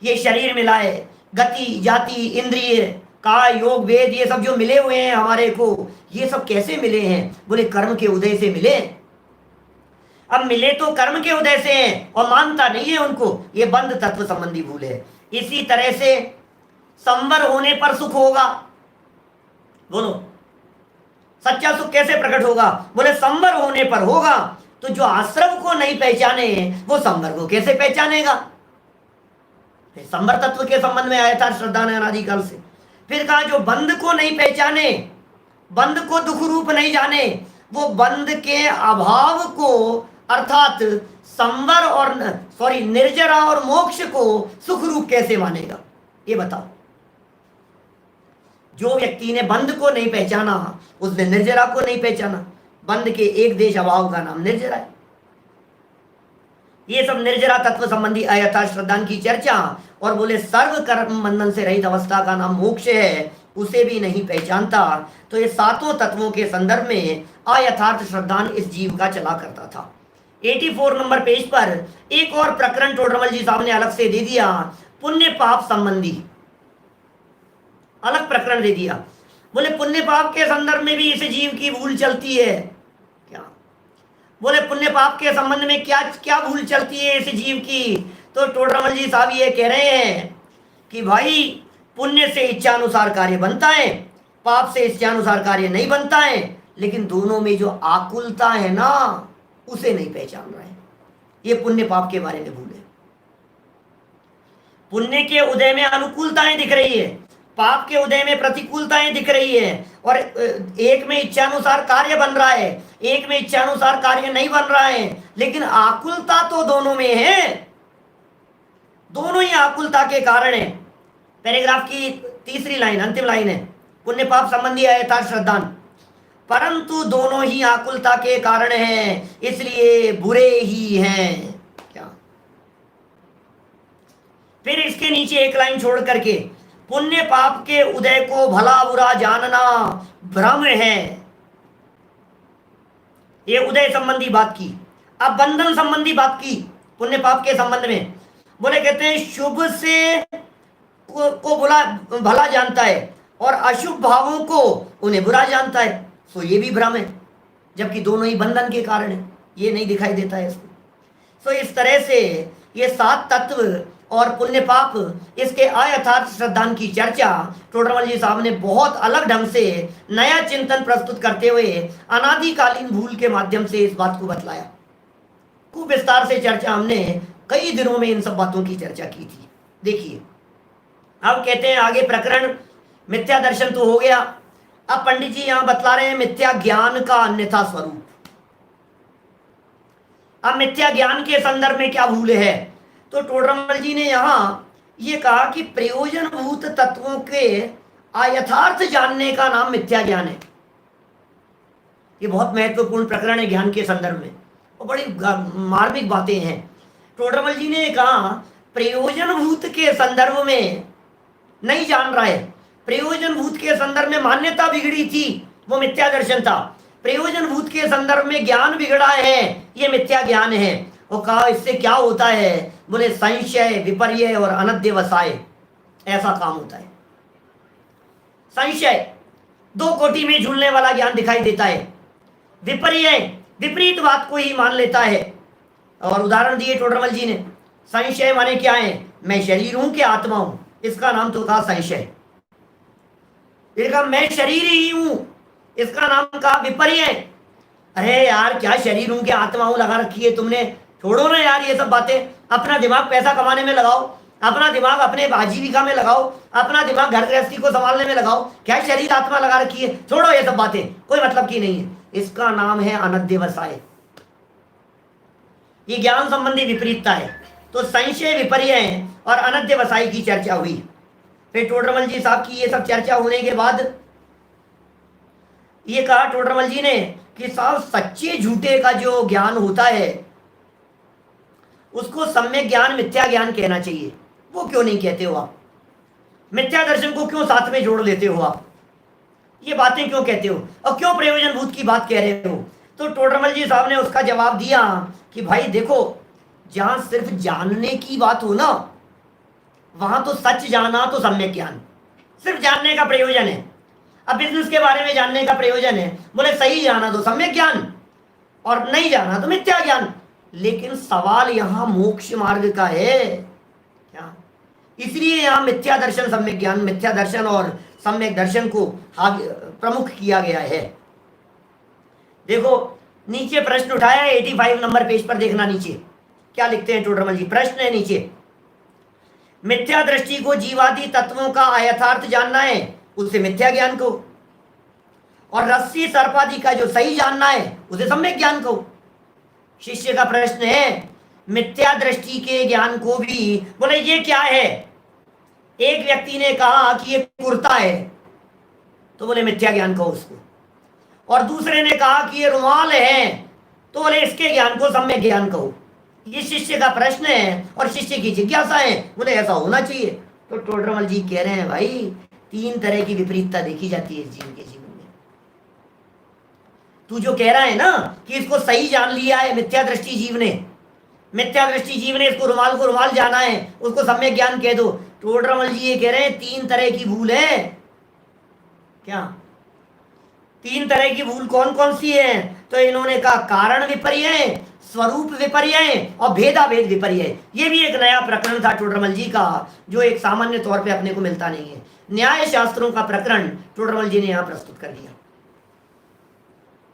ये शरीर मिला है, गति जाति इंद्रिय काय योग वेद ये सब जो मिले हुए हैं हमारे को, ये सब कैसे मिले हैं? बोले कर्म के उदय से मिले। अब मिले तो कर्म के उदय से हैं और मानता नहीं है उनको, ये बंध तत्व संबंधी भूल है। इसी तरह से संवर होने पर सुख होगा। बोलो, सच्चा सुख कैसे प्रकट होगा? बोले संवर होने पर होगा। तो जो आश्रम को नहीं पहचाने वो संवर को कैसे पहचानेगा? संवर तत्व के संबंध में आया था श्रद्धा ने अनादिकाल से। फिर कहा जो बंध को नहीं पहचाने, बंध को दुख रूप नहीं जाने, वो बंध के अभाव को अर्थात संवर और निर्जरा और मोक्ष को सुख रूप कैसे मानेगा? ये बताओ। जो व्यक्ति ने बंध को नहीं पहचाना उसने निर्जरा को नहीं पहचाना। बंध के एक देश अभाव का नाम निर्जरा है। ये सब निर्जरा तत्व संबंधी अयथार्थ श्रद्धा की चर्चा, और बोले सर्व कर्म बंधन से रहित अवस्था का नाम मोक्ष है, उसे भी नहीं पहचानता। तो ये सातों तत्वों के संदर्भ में अयथार्थ श्रद्धा इस जीव का चला करता था। 84 नंबर पेज पर एक और प्रकरण टोडरमल जी साहब ने अलग से दे दिया, पुण्य पाप संबंधी अलग प्रकरण दे दिया। बोले पुण्य पाप के संदर्भ में भी इस जीव की भूल चलती है क्या? बोले पुण्य पाप के संबंध में क्या क्या भूल चलती है इस जीव की? तो टोडरमल जी साहब ये कह रहे हैं कि भाई पुण्य से इच्छानुसार कार्य बनता है, पाप से इच्छानुसार कार्य नहीं बनता है, लेकिन दोनों में जो आकुलता है ना, उसे नहीं पहचान रहे हैं। ये पुण्य पाप के बारे में भूल है। पुण्य के उदय में अनुकूलताएं दिख रही है, पाप के उदय में प्रतिकूलताएं दिख रही है, और एक में इच्छानुसार कार्य बन रहा है, एक में इच्छानुसार कार्य नहीं बन रहा है, लेकिन आकुलता तो दोनों में है। दोनों ही आकुलता के कारण है। पैराग्राफ की तीसरी लाइन, अंतिम लाइन है, पुण्य पाप संबंधी अयथार्थ श्रद्धा, परंतु दोनों ही आकुलता के कारण हैं, इसलिए बुरे ही हैं। क्या? फिर इसके नीचे एक लाइन छोड़ करके, पुण्य पाप के उदय को भला बुरा जानना भ्रम है। ये उदय संबंधी बात की। अब बंधन संबंधी बात की पुण्य पाप के संबंध में। बोले कहते हैं शुभ से को भला जानता है और अशुभ भावों को उन्हें बुरा जानता है, तो ये भी भ्रम है, जबकि दोनों ही बंधन के कारण है। ये नहीं दिखाई देता है इसको। तो इस तरह से ये सात तत्व और पुण्य पाप, इसके अयथार्थ श्रद्धा की चर्चा टोडरमल जी साहब ने बहुत अलग ढंग से नया चिंतन प्रस्तुत करते हुए अनादिकालीन भूल के माध्यम से इस बात को बतलाया। खूब विस्तार से चर्चा हमने कई दिनों में इन सब बातों की चर्चा की थी। देखिए अब कहते हैं आगे प्रकरण, मिथ्या दर्शन तो हो गया। अब पंडित जी यहां बतला रहे हैं मिथ्या ज्ञान का अन्यथा स्वरूप। अब मिथ्या ज्ञान के संदर्भ में क्या भूल है? तो टोडरमल जी ने यहां ये कहा कि प्रयोजनभूत तत्वों के अयथार्थ जानने का नाम मिथ्या ज्ञान है। ये बहुत महत्वपूर्ण प्रकरण है ज्ञान के संदर्भ में, और बड़ी मार्मिक बातें हैं। टोडरमल जी ने कहा प्रयोजनभूत के संदर्भ में नहीं जान रहा है। प्रयोजनभूत के संदर्भ में मान्यता बिगड़ी थी, वो मिथ्या दर्शन था। प्रयोजनभूत के संदर्भ में ज्ञान बिगड़ा है, ये मिथ्या ज्ञान है। वो कहा इससे क्या होता है? बोले संशय, विपर्य और अनध्यवसाय, ऐसा काम होता है। संशय, दो कोटि में झूलने वाला ज्ञान दिखाई देता है। विपर्य, विपरीत बात को ही मान लेता है। और उदाहरण दिए टोडरमल जी ने। संशय माने क्या है? मैं शरीर हूं कि आत्मा हूं, इसका नाम तो कहा संशय। फिर कहा मैं शरीर ही हूं, इसका नाम कहा विपर्य। अरे यार क्या शरीर हूं कि आत्मा हूं लगा रखी है तुमने? छोड़ो ना यार ये सब बातें। अपना दिमाग पैसा कमाने में लगाओ, अपना दिमाग अपने आजीविका में लगाओ, अपना दिमाग घर गृहस्थी को संभालने में लगाओ। क्या शरीर आत्मा लगा रखी है? छोड़ो ये सब बातें, कोई मतलब की नहीं है। इसका नाम है अनध्यवसाय। ये ज्ञान संबंधी विपरीतता है। तो संशय, विपर्य और अनध्यवसाय की चर्चा हुई। फिर टोडरमल जी साहब की ये सब चर्चा होने के बाद ये कहा टोडरमल जी ने कि साहब सच्चे झूठे का जो ज्ञान होता है उसको सम्यक ज्ञान, मिथ्या ज्ञान कहना चाहिए। वो क्यों नहीं कहते हो आप? मिथ्या दर्शन को क्यों साथ में जोड़ लेते हो आप? ये बातें क्यों कहते हो और क्यों प्रयोजनभूत की बात कह रहे हो? तो टोडरमल जी साहब ने उसका जवाब दिया कि भाई देखो, जहां सिर्फ जानने की बात हो ना, वहां तो सच जाना तो सम्यक ज्ञान, सिर्फ जानने का प्रयोजन है। अब बिजनेस के बारे में जानने का प्रयोजन है, बोले सही जाना तो सम्यक ज्ञान और नहीं जाना तो मिथ्या ज्ञान। लेकिन सवाल यहां मोक्ष मार्ग का है क्या? इसलिए यहां मिथ्या दर्शन, सम्यक ज्ञान, मिथ्या दर्शन और सम्यक दर्शन को प्रमुख किया गया है। देखो नीचे प्रश्न उठाया है, 85 नंबर पेज पर देखना नीचे क्या लिखते हैं टोडरमल जी। प्रश्न है नीचे, मिथ्या दृष्टि को जीवादि तत्वों का अयथार्थ जानना है, उसे मिथ्या ज्ञान को, और रस्सी सर्पादि का जो सही जानना है उसे सम्यक ज्ञान को। शिष्य का प्रश्न है मिथ्या दृष्टि के ज्ञान को भी, बोले ये क्या है, एक व्यक्ति ने कहा कि ये कुर्ता है, तो बोले मिथ्या ज्ञान कहो उसको, और दूसरे ने कहा कि ये रुमाल है, तो बोले इसके ज्ञान को सम्यक ज्ञान कहो। ये शिष्य का प्रश्न है और शिष्य की जिज्ञासा है, बोले ऐसा होना चाहिए। तो टोडरमल जी कह रहे हैं भाई 3 तरह की विपरीतता देखी जाती है इस जीव के जीवन में। तू जो कह रहा है ना कि इसको सही जान लिया है मिथ्या दृष्टि जीव ने, मिथ्या दृष्टि जीव ने इसको रुमाल को रुमाल जाना है, उसको सम्यक ज्ञान कह दो। टोडरमल जी ये कह रहे हैं 3 तरह की भूल है। क्या 3 तरह की भूल कौन कौन सी है? तो इन्होंने कहा कारण विपर्य, स्वरूप विपर्य और भेदाभेद विपर्य। ये भी एक नया प्रकरण था टोडरमल जी का, जो एक सामान्य तौर पे अपने को मिलता नहीं है। न्याय शास्त्रों का प्रकरण टोडरमल जी ने यहां प्रस्तुत कर दिया।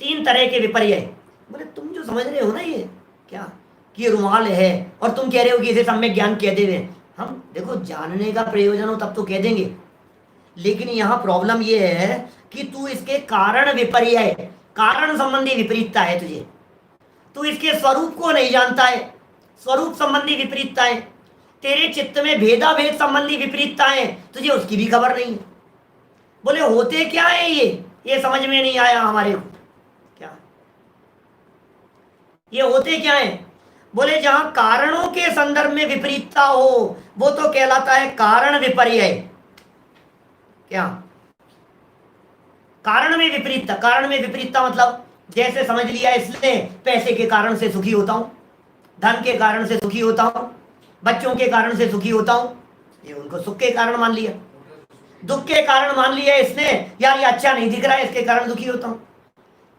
3 तरह के विपर्य। बोले तुम जो समझ रहे हो ना ये क्या कि ये रुमाल है और तुम कह रहे हो कि इसे सम्यक ज्ञान कह देवे, हम देखो जानने का प्रयोजन हो तब तो कह देंगे, लेकिन यहां प्रॉब्लम ये है कि तू इसके कारण विपर्य, कारण संबंधी विपरीतता है तुझे, तू इसके स्वरूप को नहीं जानता है, स्वरूप संबंधी विपरीतता है, तेरे चित्त में भेदाभेद संबंधी विपरीतता है, तुझे उसकी भी खबर नहीं है। बोले होते क्या है ये समझ में नहीं आया हमारे को। क्या ये होते क्या है? बोले जहां कारणों के संदर्भ में विपरीतता हो वो तो कहलाता है कारण विपर्य। क्या कारण में विपरीतता? कारण में विपरीतता मतलब जैसे समझ लिया इसने पैसे के कारण से सुखी होता हूं, धन के कारण से सुखी होता हूं, बच्चों के कारण से सुखी होता हूं, ये उनको सुख के कारण मान लिया। दुख के कारण मान लिया इसने, यार ये अच्छा नहीं दिख रहा है इसके कारण दुखी होता हूं।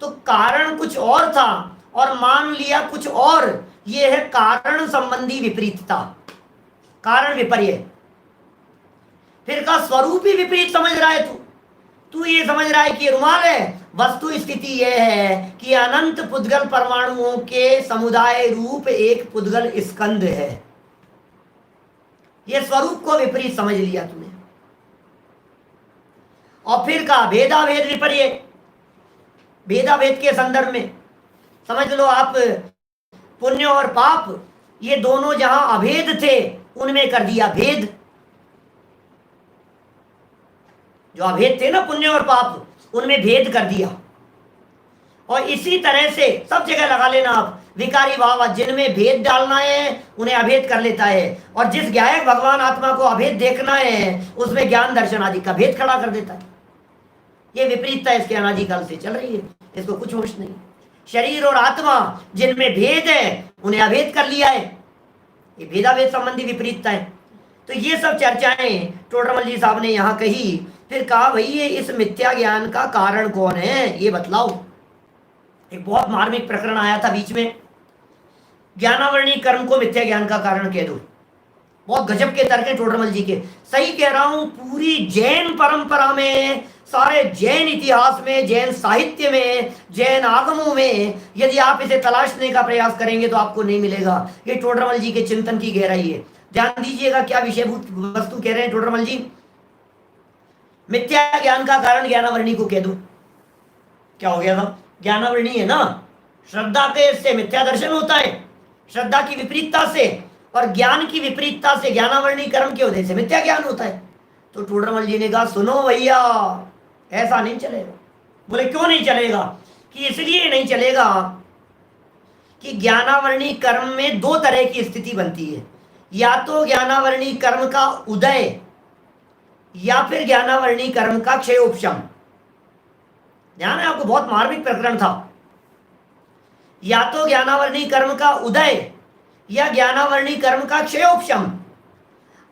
तो कारण कुछ और था और मान लिया कुछ और, ये है कारण संबंधी विपरीतता, कारण विपर्य। फिर का स्वरूप ही विपरीत समझ रहा है तू ये समझ रहा है कि रुमाल है, वस्तु स्थिति यह है कि अनंत पुद्गल परमाणुओं के समुदाय रूप एक पुद्गल स्कंद है। यह स्वरूप को विपरीत समझ लिया तूने। और फिर का भेदाभेद विपर्य, भेदाभेद के संदर्भ में समझ लो आप, पुण्य और पाप ये दोनों जहां अभेद थे उनमें कर दिया भेद। जो अभेद थे ना पुण्य और पाप, उनमें भेद कर दिया। और इसी तरह से सब जगह लगा लेना आप, विकारी भाव जिनमें भेद डालना है उन्हें अभेद कर लेता है, और जिस ज्ञायक भगवान आत्मा को अभेद देखना है उसमें ज्ञान दर्शन आदि का भेद खड़ा कर देता है। ये विपरीतता इसके अनादिकाल से चल रही है, इसको कुछ होश नहीं। शरीर और आत्मा जिनमें भेद है उन्हें अभेद कर लिया है, ये भेदाभेद संबंधी विपरीतता है। तो ये सब चर्चाएं टोडरमल जी साहब ने यहाँ कही। फिर कहा भाई ये इस मिथ्या ज्ञान का कारण कौन है ये बतलाओ। एक बहुत मार्मिक प्रकरण आया था बीच में, ज्ञानावरणी कर्म को मिथ्या ज्ञान का कारण कह दो। बहुत गजब के तर्क हैं टोडरमल जी के, सही कह रहा हूं। पूरी जैन परंपरा में, सारे जैन इतिहास में, जैन साहित्य में, जैन आगमों में यदि आप इसे तलाशने का प्रयास करेंगे तो आपको नहीं मिलेगा। ये टोडरमल जी के चिंतन की गहराई है। ध्यान दीजिएगा क्या विषयभूत वस्तु कह रहे हैं टोडरमल जी। मिथ्या ज्ञान का कारण ज्ञानावरणी को कह दो, क्या हो गया था? ज्ञानावरणी है ना, श्रद्धा के से मिथ्या दर्शन होता है, श्रद्धा की विपरीतता से, और ज्ञान की विपरीतता से ज्ञानावरणी कर्म के उदय से मिथ्या ज्ञान होता है। तो टोडरमल जी ने कहा सुनो भैया ऐसा नहीं चलेगा। बोले क्यों नहीं चलेगा? कि इसलिए नहीं चलेगा कि ज्ञानावरणी कर्म में 2 तरह की स्थिति बनती है, या तो ज्ञानावरणी कर्म का उदय या फिर ज्ञानावरणी कर्म का क्षयोपशम। ध्यान है आपको, बहुत मार्मिक प्रकरण था। या तो ज्ञानावरणी कर्म का उदय या ज्ञानावरणी कर्म का क्षयोपशम।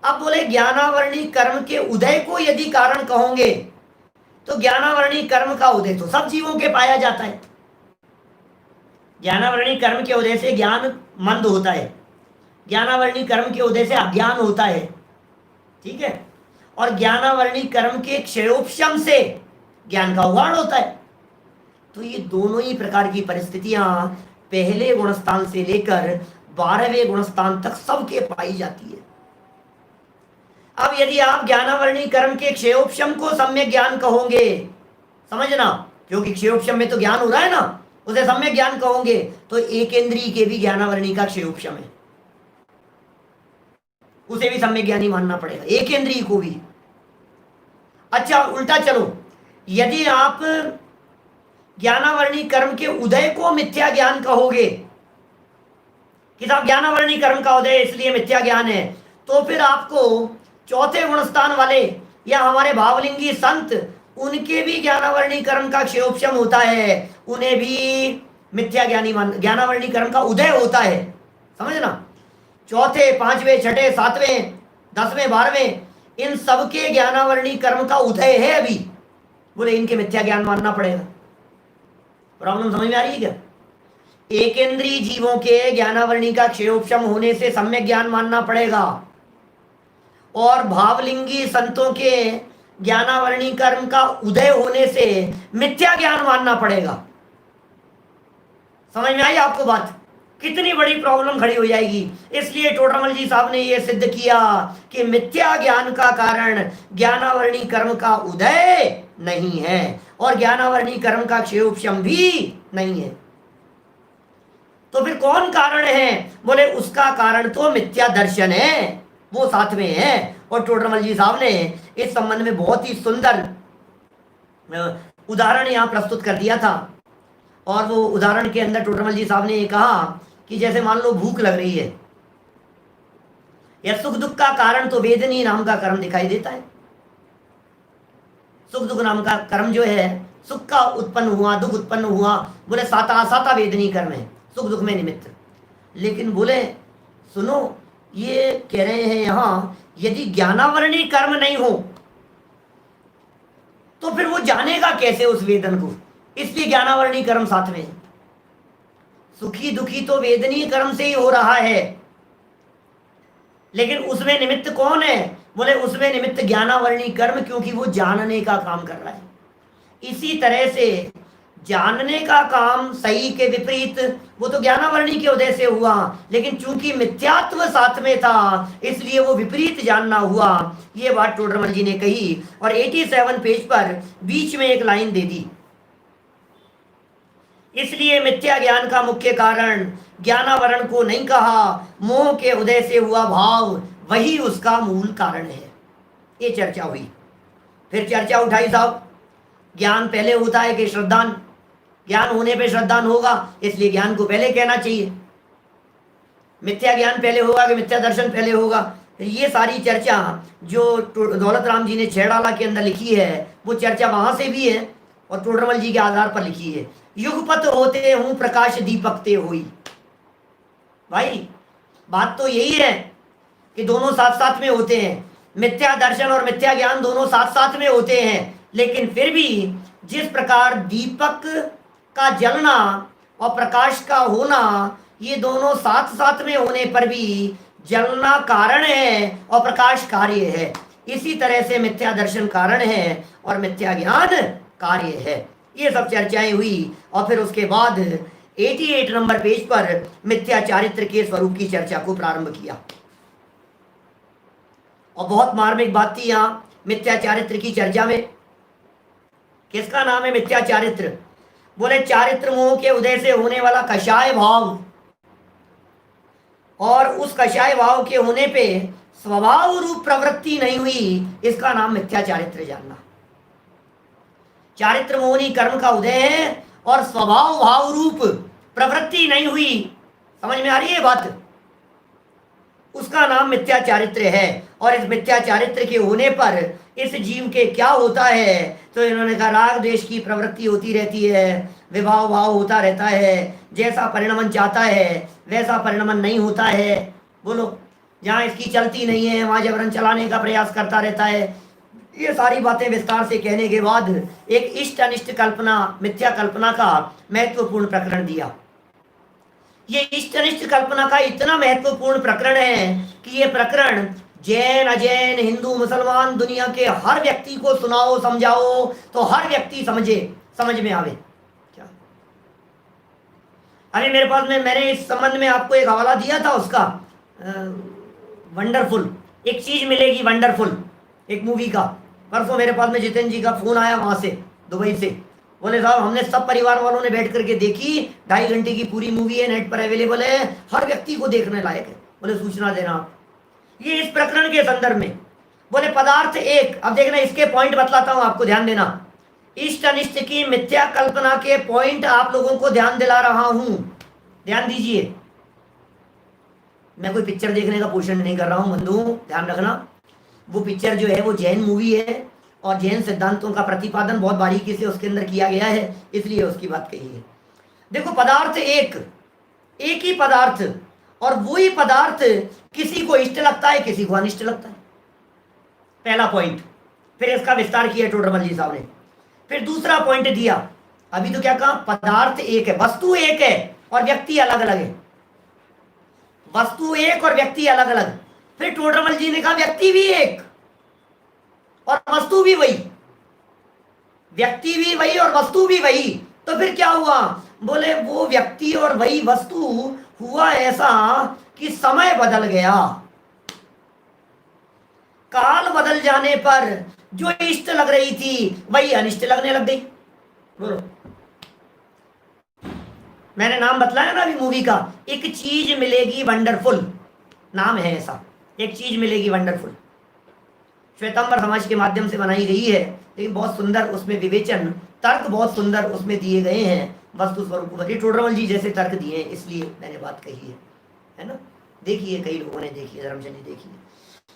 अब बोले ज्ञानावरणी कर्म के उदय को यदि कारण कहोगे तो ज्ञानावरणी कर्म का उदय तो सब जीवों के पाया जाता है। ज्ञानावरणी कर्म के उदय से ज्ञान मंद होता है, ज्ञानावरणी कर्म के उदय से अज्ञान होता है, ठीक है। और ज्ञानावरणी कर्म के क्षयोपशम से ज्ञान का उगाड़ होता है। तो ये दोनों ही प्रकार की परिस्थितियां पहले गुणस्थान से लेकर 12वें गुणस्थान तक सबके पाई जाती है। अब यदि आप ज्ञानावरणी कर्म के क्षयोपशम को सम्यक ज्ञान कहोगे, समझना, क्योंकि क्षयोपशम में तो ज्ञान हो रहा है ना, उसे सम्यक ज्ञान कहोगे तो एक इंद्रिय के भी ज्ञानावरणी का क्षयोपशम है। उसे भी सम्यक ज्ञानी मानना पड़ेगा, एक इंद्रिय को भी। अच्छा उल्टा चलो, यदि आप ज्ञानावरणी कर्म के उदय को मिथ्या ज्ञान कहोगे कि साहब ज्ञानावरणी कर्म का उदय इसलिए मिथ्या ज्ञान है, तो फिर आपको चौथे गुणस्थान वाले या हमारे भावलिंगी संत, उनके भी ज्ञानावरणी कर्म का क्षेयोपशम होता है, उन्हें भी मिथ्या ज्ञानी मान, ज्ञानावरणी कर्म का उदय होता है, समझना। चौथे, पांचवें, छठे, सातवें, 10वें, 12वें, इन सबके ज्ञानावरणी कर्म का उदय है अभी, बोले इनके मिथ्या ज्ञान मानना पड़ेगा। प्रॉब्लम समझ में आ रही है क्या? एक इंद्रिय जीवों के ज्ञानावरणी का क्षेयोपशम होने से सम्यक ज्ञान मानना पड़ेगा, और भावलिंगी संतों के ज्ञानावरणी कर्म का उदय होने से मिथ्या ज्ञान मानना पड़ेगा। समझ में आई आपको बात? कितनी बड़ी प्रॉब्लम खड़ी हो जाएगी। इसलिए टोडरमल जी साहब ने यह सिद्ध किया कि मिथ्या ज्ञान का कारण ज्ञानावरणी कर्म का उदय नहीं है, और ज्ञानावरणी कर्म का क्षेयोपशम भी नहीं है। तो फिर कौन कारण है? बोले उसका कारण तो मिथ्या दर्शन है, वो साथ में है। और टोडरमल जी साहब ने इस संबंध में बहुत ही सुंदर उदाहरण यहां प्रस्तुत कर दिया था, और वो उदाहरण के अंदर टोडरमल जी साहब ने ये कहा कि जैसे मान लो भूख लग रही है, या सुख दुख का कारण तो वेदनी नाम का कर्म दिखाई देता है। सुख दुख नाम का कर्म जो है, सुख का उत्पन्न हुआ, दुख उत्पन्न हुआ, बोले साता साता वेदनी कर्म है, सुख दुख में निमित्त। लेकिन बोले सुनो, ये कह रहे हैं यहां, यदि ज्ञानावरणी कर्म नहीं हो तो फिर वो जानेगा कैसे उस वेदन को, इसलिए ज्ञानावरणी कर्म साथ में है। सुखी दुखी तो वेदनीय कर्म से ही हो रहा है, लेकिन उसमें निमित्त कौन है? बोले उसमें निमित्त ज्ञानावरणी कर्म, क्योंकि वो जानने का काम कर रहा है। इसी तरह से जानने का काम सही के विपरीत, वो तो ज्ञानावरणी के उदय से हुआ, लेकिन चूंकि मिथ्यात्व साथ में था इसलिए वो विपरीत जानना हुआ। ये बात टोडरमल जी ने कही, और 87 पेज पर बीच में एक लाइन दे दी, इसलिए मिथ्या ज्ञान का मुख्य कारण ज्ञानावरण को नहीं कहा, मोह के उदय से हुआ भाव वही उसका मूल कारण है। ये चर्चा हुई। फिर चर्चा उठाई साहब, ज्ञान पहले होता है कि श्रद्धान? ज्ञान होने पे श्रद्धान होगा, इसलिए ज्ञान को पहले कहना चाहिए। मिथ्या ज्ञान पहले होगा कि मिथ्या दर्शन पहले होगा? ये सारी चर्चा जो दौलत राम जी ने छेड़ाला के अंदर लिखी है, वो चर्चा वहां से भी है और टोडरमल जी के आधार पर लिखी है। युगपत होते हूं प्रकाश दीपक ते हुई। भाई बात तो यही है कि दोनों साथ साथ में होते हैं, मिथ्या दर्शन और मिथ्या ज्ञान दोनों साथ साथ में होते हैं, लेकिन फिर भी जिस प्रकार दीपक का जलना और प्रकाश का होना, ये दोनों साथ साथ में होने पर भी जलना कारण है और प्रकाश कार्य है, इसी तरह से मिथ्या दर्शन कारण है और मिथ्या ज्ञान कार्य है। ये सब चर्चाएं हुई, और फिर उसके बाद 88 नंबर पेज पर मिथ्या चारित्र के स्वरूप की चर्चा को प्रारंभ किया। और बहुत मार्मिक बात थी यहाँ मिथ्या चारित्र की चर्चा में। किसका नाम है मिथ्या चारित्र? बोले चारित्र मोह के उदय से होने वाला कषाय भाव, और उस कषाय भाव के होने पे स्वभाव रूप प्रवृत्ति नहीं हुई, इसका नाम मिथ्या चारित्र जानना। चारित्र मोहनी कर्म का उदय है और स्वभाव भाव रूप प्रवृत्ति नहीं हुई, समझ में आ रही है बात? उसका नाम मिथ्या चारित्र है। और इस मिथ्या चारित्र के होने पर इस जीव के क्या होता है? तो इन्होंने कहा राग द्वेष की प्रवृत्ति होती रहती है, विभाव भाव होता रहता है, जैसा परिणमन चाहता है वैसा परिणमन नहीं होता है। बोलो, जहाँ इसकी चलती नहीं है वहाँ जबरन चलाने का प्रयास करता रहता है। ये सारी बातें विस्तार से कहने के बाद एक इष्ट अनिष्ट कल्पना, मिथ्या कल्पना का महत्वपूर्ण प्रकरण दिया। ये इष्ट अनिष्ट कल्पना का इतना महत्वपूर्ण प्रकरण है कि ये प्रकरण जैन अजैन हिंदू मुसलमान दुनिया के हर व्यक्ति को सुनाओ समझाओ तो हर व्यक्ति समझे, समझ में आवे। क्या अभी मेरे पास में, मैंने इस संबंध में आपको एक हवाला दिया था उसका, वंडरफुल, एक चीज मिलेगी वंडरफुल, एक मूवी का। परसों मेरे पास में जितेंद्र जी का फोन आया वहां से, दुबई से। बोले साहब हमने सब परिवार वालों ने बैठ करके देखी, 2.5 घंटे की पूरी मूवी है, नेट पर अवेलेबल है, हर व्यक्ति को देखने लायक है। बोले सूचना देना आप। ये इस प्रकरण के संदर्भ में बोले पदार्थ एक। अब देखना इसके पॉइंट बतलाता हूं, आपको ध्यान देना। इष्ट अनिष्ट की मिथ्या कल्पना के पॉइंट आप लोगों को ध्यान दिला रहा हूं, ध्यान दीजिए। मैं कोई पिक्चर देखने का पोषण नहीं कर रहा हूं बंधुओं, ध्यान रखना। वो पिक्चर जो है वो जैन मूवी है और जैन सिद्धांतों का प्रतिपादन बहुत बारीकी से उसके अंदर किया गया है, इसलिए उसकी बात कही है। देखो पदार्थ एक, एक ही पदार्थ, और वही पदार्थ किसी को इष्ट लगता है, किसी को अनिष्ट लगता है, पहला पॉइंट। फिर इसका विस्तार किया टोडरमल जी साहब ने। फिर दूसरा पॉइंट दिया, अभी तो क्या कहा, पदार्थ एक है, वस्तु एक है और व्यक्ति अलग अलग है। वस्तु एक और व्यक्ति अलग अलग। फिर टोडरमल जी ने कहा व्यक्ति भी एक और वस्तु भी वही, व्यक्ति भी वही और वस्तु भी वही। तो फिर क्या हुआ, बोले वो व्यक्ति और वही वस्तु हुआ ऐसा कि समय बदल गया। काल बदल जाने पर जो इष्ट लग रही थी वही अनिष्ट लगने लग गई। बोलो, मैंने नाम बतलाया ना अभी मूवी का, एक चीज मिलेगी वंडरफुल, नाम है ऐसा, एक चीज मिलेगी वंडरफुल। श्वेतांबर समाज के माध्यम से बनाई गई है, लेकिन बहुत सुंदर उसमें विवेचन, तर्क बहुत सुंदर उसमें दिए गए हैं। वस्तु स्वरूप टोडरमल जी जैसे तर्क दिए हैं, इसलिए मैंने बात कही है ना। देखिए कई लोगों ने देखी है, धर्मचंद जी देखिए।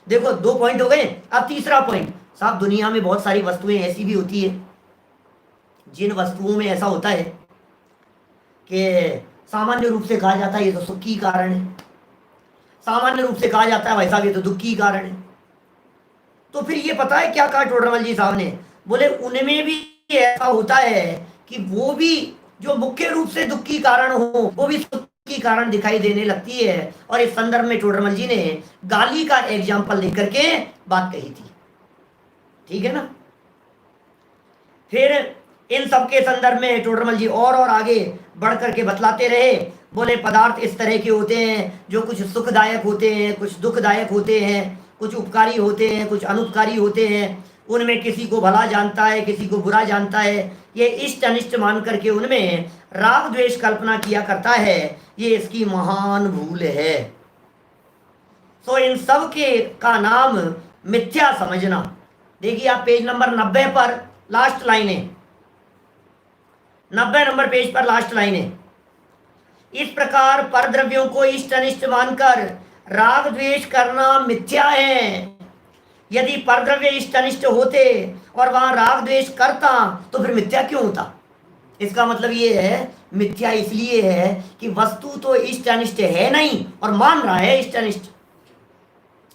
देखो 2 पॉइंट हो गए। अब तीसरा पॉइंट, साहब दुनिया में बहुत सारी वस्तुएं ऐसी भी होती है जिन वस्तुओं में ऐसा होता है कि सामान्य रूप से कहा जाता है ये तो सुख की कारण है, सामान्य रूप से कहा जाता है वैसा भी तो दुख की कारण है। तो फिर ये पता है क्या कहा टोडरमल जी साहब ने, बोले उनमें भी ऐसा होता है कि वो भी जो मुख्य रूप से दुख की कारण हो वो भी सुख की कारण दिखाई देने लगती है। और इस संदर्भ में टोडरमल जी ने गाली का एग्जाम्पल लेकर के बात कही थी, ठीक है ना। फिर इन सब के संदर्भ में टोडरमल जी और आगे बढ़ करके बतलाते रहे। बोले पदार्थ इस तरह के होते हैं जो कुछ सुखदायक होते हैं, कुछ दुखदायक होते हैं, कुछ उपकारी होते हैं, कुछ अनुपकारी होते हैं। उनमें किसी को भला जानता है, किसी को बुरा जानता है। ये इष्ट अनिष्ट मान करके उनमें राग द्वेष कल्पना किया करता है, ये इसकी महान भूल है। तो इन सब के का नाम मिथ्या समझना। देखिए आप पेज नंबर 90 पर लास्ट लाइन है, 90 नंबर पेज पर लास्ट लाइन है। इस प्रकार परद्रव्यों को इष्ट अनिष्ट मानकर राग द्वेष करना मिथ्या है। यदि परद्रव्य इष्ट अनिष्ट होते और वहां राग द्वेष करता तो फिर मिथ्या क्यों होता। इसका मतलब ये है मिथ्या इसलिए है कि वस्तु तो इष्ट अनिष्ट है नहीं और मान रहा है इष्ट अनिष्ट,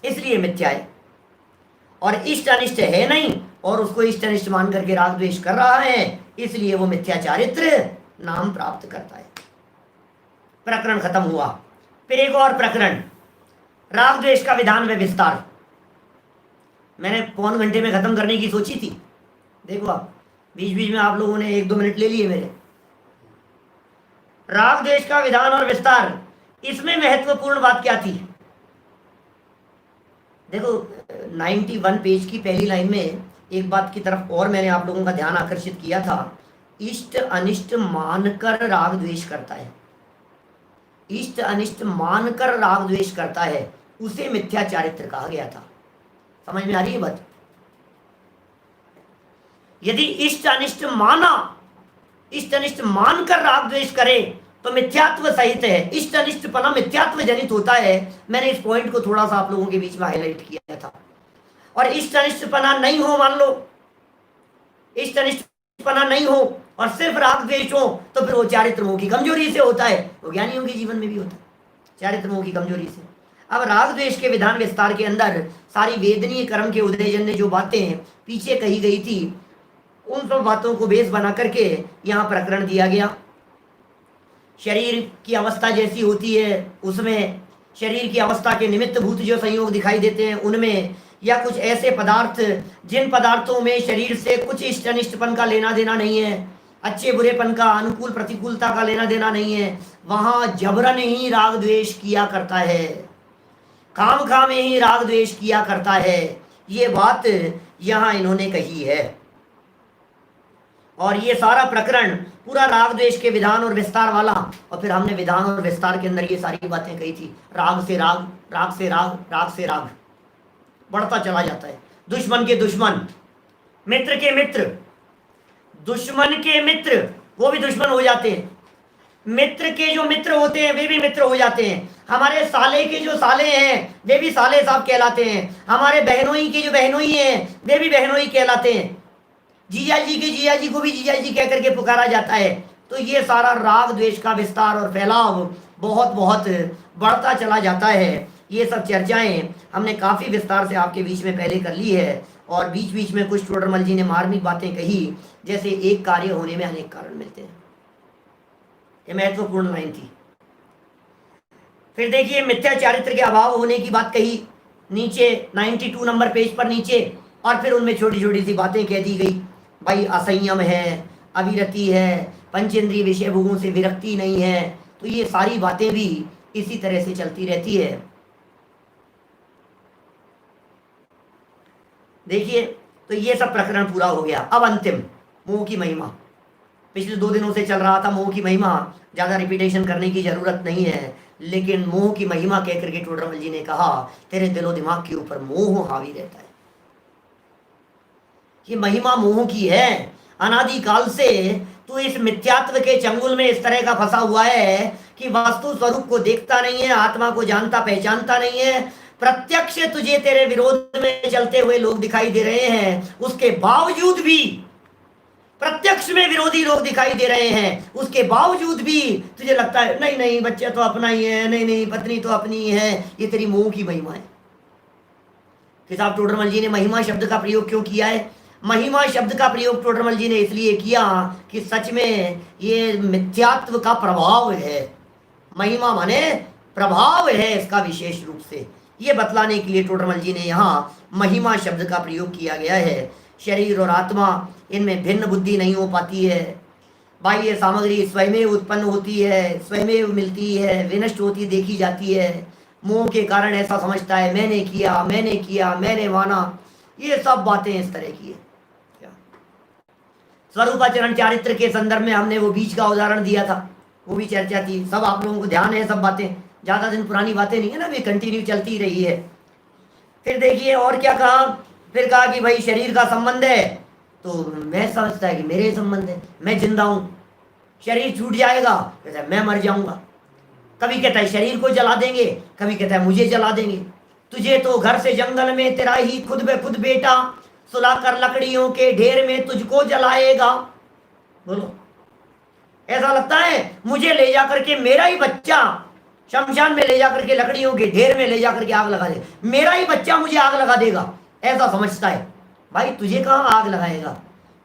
इसलिए मिथ्या है। और इष्ट अनिष्ट है नहीं और उसको इष्ट अनिष्ट मान करके राग द्वेष कर रहा है, इसलिए वो मिथ्या चारित्र नाम प्राप्त करता है। प्रकरण खत्म हुआ। फिर एक और प्रकरण, राग द्वेष का विधान में विस्तार। मैंने पौन घंटे में खत्म करने की सोची थी, देखो आप बीच बीच में आप लोगों ने 1-2 मिनट ले लिए मेरे। राग द्वेष का विधान और विस्तार, इसमें महत्वपूर्ण बात क्या थी। देखो 91 पेज की पहली लाइन में एक बात की तरफ और मैंने आप लोगों का ध्यान आकर्षित किया था, इष्ट अनिष्ट मानकर राग द्वेष करता है, इष्ट अनिष्ट मानकर राग द्वेष करता है, उसे मिथ्या चारित्र कहा गया था। समझ में आ रही है बात। यदि इष्ट अनिष्ट माना, इष्ट अनिष्ट मानकर राग द्वेष करे तो मिथ्यात्व सहित है, इष्ट अनिष्टपना मिथ्यात्व जनित होता है। मैंने इस पॉइंट को थोड़ा सा आप लोगों के बीच में हाईलाइट किया था। और इष्ट अनिष्टपना नहीं हो, मान लो इष्ट अनिष्टपना नहीं हो और सिर्फ राग द्वेष हो तो फिर वो चारित्र मोह की कमजोरी से होता है, वो ज्ञानियों के जीवन में भी होता है, चारित्र मोह की कमजोरी से। अब राग द्वेष के विधान विस्तार के अंदर सारी वेदनीय कर्म के उदयजन्य जो बातें पीछे कही गई थी उन सब बातों को बेस बना करके यहाँ प्रकरण दिया गया। शरीर की अवस्था जैसी होती है उसमें, शरीर की अवस्था के निमित्त भूत जो संयोग दिखाई देते हैं उनमें, या कुछ ऐसे पदार्थ जिन पदार्थों में शरीर से कुछ इष्ट अनिष्टपन का लेना देना नहीं है, अच्छे बुरेपन का, अनुकूल प्रतिकूलता का लेना देना नहीं है, वहां जबरन ही राग द्वेष किया करता है, काम खा में ही राग द्वेष किया करता है। ये बात यहाँ इन्होंने कही है। और ये सारा प्रकरण पूरा राग द्वेष के विधान और विस्तार वाला, और फिर हमने विधान और विस्तार के अंदर ये सारी बातें कही थी, राग से राग, राग से राग, राग से राग। बढ़ता चला जाता है। दुश्मन के दुश्मन, मित्र के मित्र, दुश्मन के मित्र वो भी दुश्मन हो जाते हैं, मित्र के जो मित्र होते हैं वे भी मित्र हो जाते हैं, हमारे साले के जो साले हैं वे भी साले साहब कहलाते हैं, हमारे बहनोई के जो बहनोई हैं वे भी बहनोई कहलाते हैं, जीजा जी के जीजा जी को भी जीजा जी कह करके पुकारा जाता है। तो ये सारा राग द्वेष का विस्तार और फैलाव बहुत बहुत बढ़ता चला जाता है। ये सब चर्चाएं हमने काफ़ी विस्तार से आपके बीच में पहले कर ली है, और बीच बीच में कुछ टोडरमल जी ने मार्मिक बातें कही, जैसे एक कार्य होने में अनेक कारण मिलते हैं। ये महत्वपूर्ण लाइन थी। फिर देखिए मिथ्या चारित्र के अभाव होने की बात कही नीचे 92 नंबर पेज पर नीचे, और फिर उनमें छोटी छोटी सी बातें कह दी गई। भाई असंयम है, अविरति है, पंचेंद्रिय विषय भोगों से विरक्ति नहीं है। तो ये सारी बातें भी इसी तरह से चलती रहती है। देखिए तो ये सब प्रकरण पूरा हो गया। अब अंतिम मोह की महिमा, पिछले 2 दिनों से चल रहा था मोह की महिमा, ज़्यादा रिपीटेशन करने की जरूरत नहीं है, लेकिन मोह की महिमा कह करके टोडरमल जी ने कहा तेरे दिलो दिमाग के ऊपर मोह हावी रहता है। ये महिमा मोह की है। अनादिकाल से तू इस मिथ्यात्व के चंगुल में इस तरह का फंसा हुआ है कि वास्तु स्वरूप को देखता नहीं है, आत्मा को जानता पहचानता नहीं है। प्रत्यक्ष तुझे तेरे विरोध में चलते हुए लोग दिखाई दे रहे हैं, उसके बावजूद भी प्रत्यक्ष में विरोधी लोग दिखाई दे रहे हैं, उसके बावजूद भी तुझे लगता है नहीं नहीं बच्चा तो अपना ही है, नहीं नहीं पत्नी तो अपनी ही है। ये तेरी मोह की महिमा है। किताब टोडरमल जी ने महिमा शब्द का प्रयोग क्यों किया है? महिमा शब्द का प्रयोग टोडरमल जी ने इसलिए किया कि सच में ये मिथ्यात्व का प्रभाव है। महिमा माने प्रभाव है इसका विशेष रूप से, ये बतलाने के लिए टोडरमल जी ने यहाँ महिमा शब्द का प्रयोग किया गया है। शरीर और आत्मा इनमें भिन्न बुद्धि नहीं हो पाती है। बाह्य सामग्री स्वयं उत्पन्न होती है, स्वयं मिलती है, विनष्ट होती देखी जाती है। मोह के कारण ऐसा समझता है मैंने किया, मैंने किया, मैंने माना। ये सब बातें इस तरह की है। स्वरूपाचरण चारित्र के संदर्भ में हमने वो बीज का उदाहरण दिया था, वो भी चर्चा थी। सब आप लोगों को ध्यान है, सब बातें ज़्यादा दिन पुरानी बातें नहीं है ना, भी कंटिन्यू चलती रही है। फिर देखिए और क्या कहा, फिर कहा कि भाई शरीर का संबंध है, तो मैं समझता है कि मेरे संबंध है, मैं जिंदा हूँ। शरीर छूट जाएगा, कहता है मैं मर जाऊंगा। कभी कहता है शरीर को जला देंगे, कभी कहता है मुझे जला देंगे। तुझे तो घर से जंगल में तेरा ही खुद बे खुद बेटा सुलाकर लकड़ियों के ढेर में तुझको जलाएगा। बोलो, ऐसा लगता है मुझे ले जाकर के मेरा ही बच्चा शमशान में ले जाकर के लकड़ियों के ढेर में ले जाकर के आग लगा दे, मेरा ही बच्चा मुझे आग लगा देगा, ऐसा समझता है। भाई तुझे कहाँ आग लगाएगा?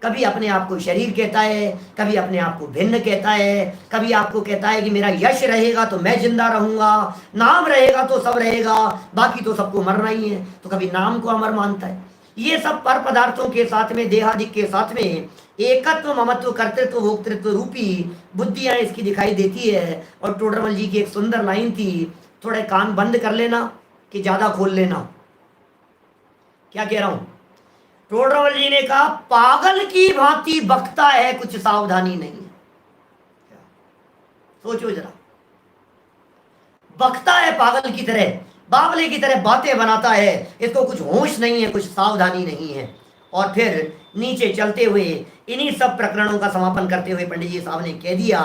कभी अपने आप को शरीर कहता है, कभी अपने आप को भिन्न कहता है, कभी आपको कहता है कि मेरा यश रहेगा तो मैं जिंदा रहूंगा, नाम रहेगा तो सब रहेगा, बाकी तो सबको मरना ही है। तो कभी नाम को अमर मानता है। ये सब पर पदार्थों के साथ में, देहादिक के साथ में एकत्व, ममत्व, कर्तृत्व, भोक्तृत्व रूपी बुद्धियां इसकी दिखाई देती है। और टोडरमल जी की एक सुंदर लाइन थी, थोड़े कान बंद कर लेना कि ज्यादा खोल लेना। क्या कह रहा हूं? टोडरमल जी ने कहा पागल की भांति बकता है, कुछ सावधानी नहीं है। सोचो जरा, बकता है पागल की तरह, बावले की तरह बातें बनाता है, इसको कुछ होश नहीं है, कुछ सावधानी नहीं है। और फिर नीचे चलते हुए इन्हीं सब प्रकरणों का समापन करते हुए पंडित जी साहब ने कह दिया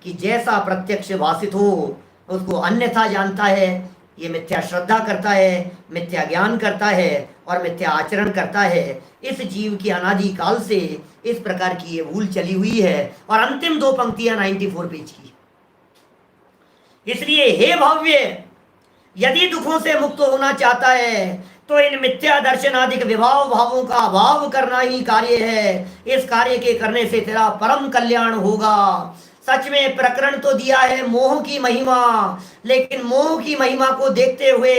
कि जैसा प्रत्यक्ष भाषित हो उसको अन्यथा जानता है, ये मिथ्या श्रद्धा करता है, मिथ्या ज्ञान करता है और मिथ्या आचरण करता है। इस जीव की अनादि काल से इस प्रकार की ये भूल चली हुई है। और अंतिम 2 पंक्तियां 94 पेज की। इसलिए हे भव्य, यदि दुखों से मुक्त होना चाहता है तो इन मिथ्या दर्शनादिक विभाव भावों का अभाव करना ही कार्य है। इस कार्य के करने से तेरा परम कल्याण होगा। सच में प्रकरण तो दिया है मोह की महिमा, लेकिन मोह की महिमा को देखते हुए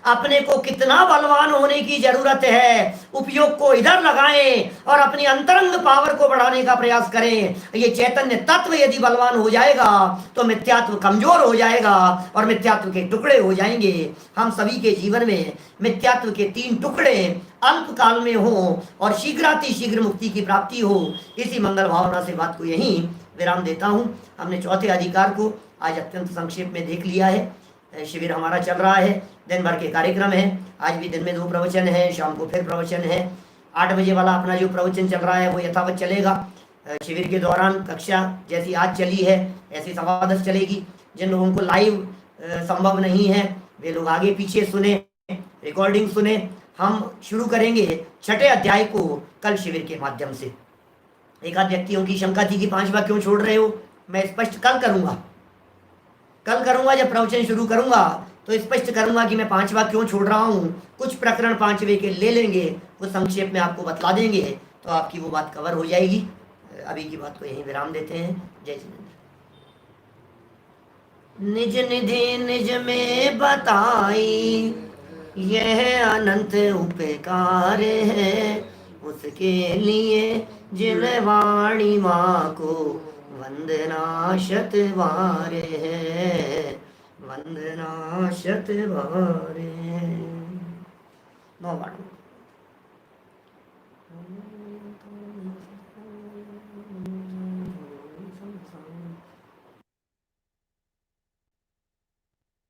अपने को कितना बलवान होने की जरूरत है, उपयोग को इधर लगाएं और अपनी अंतरंग पावर को बढ़ाने का प्रयास करें। ये चैतन्य तत्व यदि बलवान हो जाएगा तो मिथ्यात्व कमजोर हो जाएगा और मिथ्यात्व के टुकड़े हो जाएंगे। हम सभी के जीवन में मिथ्यात्व के 3 टुकड़े अल्प काल में हो और शीघ्रातिशीघ्र मुक्ति की प्राप्ति हो। इसी मंगल भावना से बात को यहीं विराम देता हूँ। हमने चौथे अधिकार को आज अत्यंत संक्षेप में देख लिया है। शिविर हमारा चल रहा है, दिन भर के कार्यक्रम है। आज भी दिन में 2 प्रवचन है, शाम को फिर प्रवचन है। 8 बजे वाला अपना जो प्रवचन चल रहा है वो यथावत चलेगा। शिविर के दौरान कक्षा जैसी आज चली है ऐसी सवा 10 चलेगी। जिन लोगों को लाइव संभव नहीं है वे लोग आगे पीछे सुने, रिकॉर्डिंग सुने। हम शुरू करेंगे 6ठे अध्याय को कल शिविर के माध्यम से। एक आध व्यक्तियों की शंका थी कि 5वां क्यों छोड़ रहे हो, मैं स्पष्ट कल करूंगा जब प्रवचन शुरू करूंगा तो स्पष्ट करूंगा कि मैं 5वां क्यों छोड़ रहा हूं। कुछ प्रकरण 5वें के ले लेंगे, वो संक्षेप में आपको बतला देंगे, तो आपकी वो बात कवर हो जाएगी। अभी की बात को यहीं विराम देते हैं। जय जिनेन्द्र। निज निधि निज में बताई यह अनंत उपकार है, उसके लिए जिन वाणी माँ को वंदना शत बार है, वंदना शत बार है। 9 बार।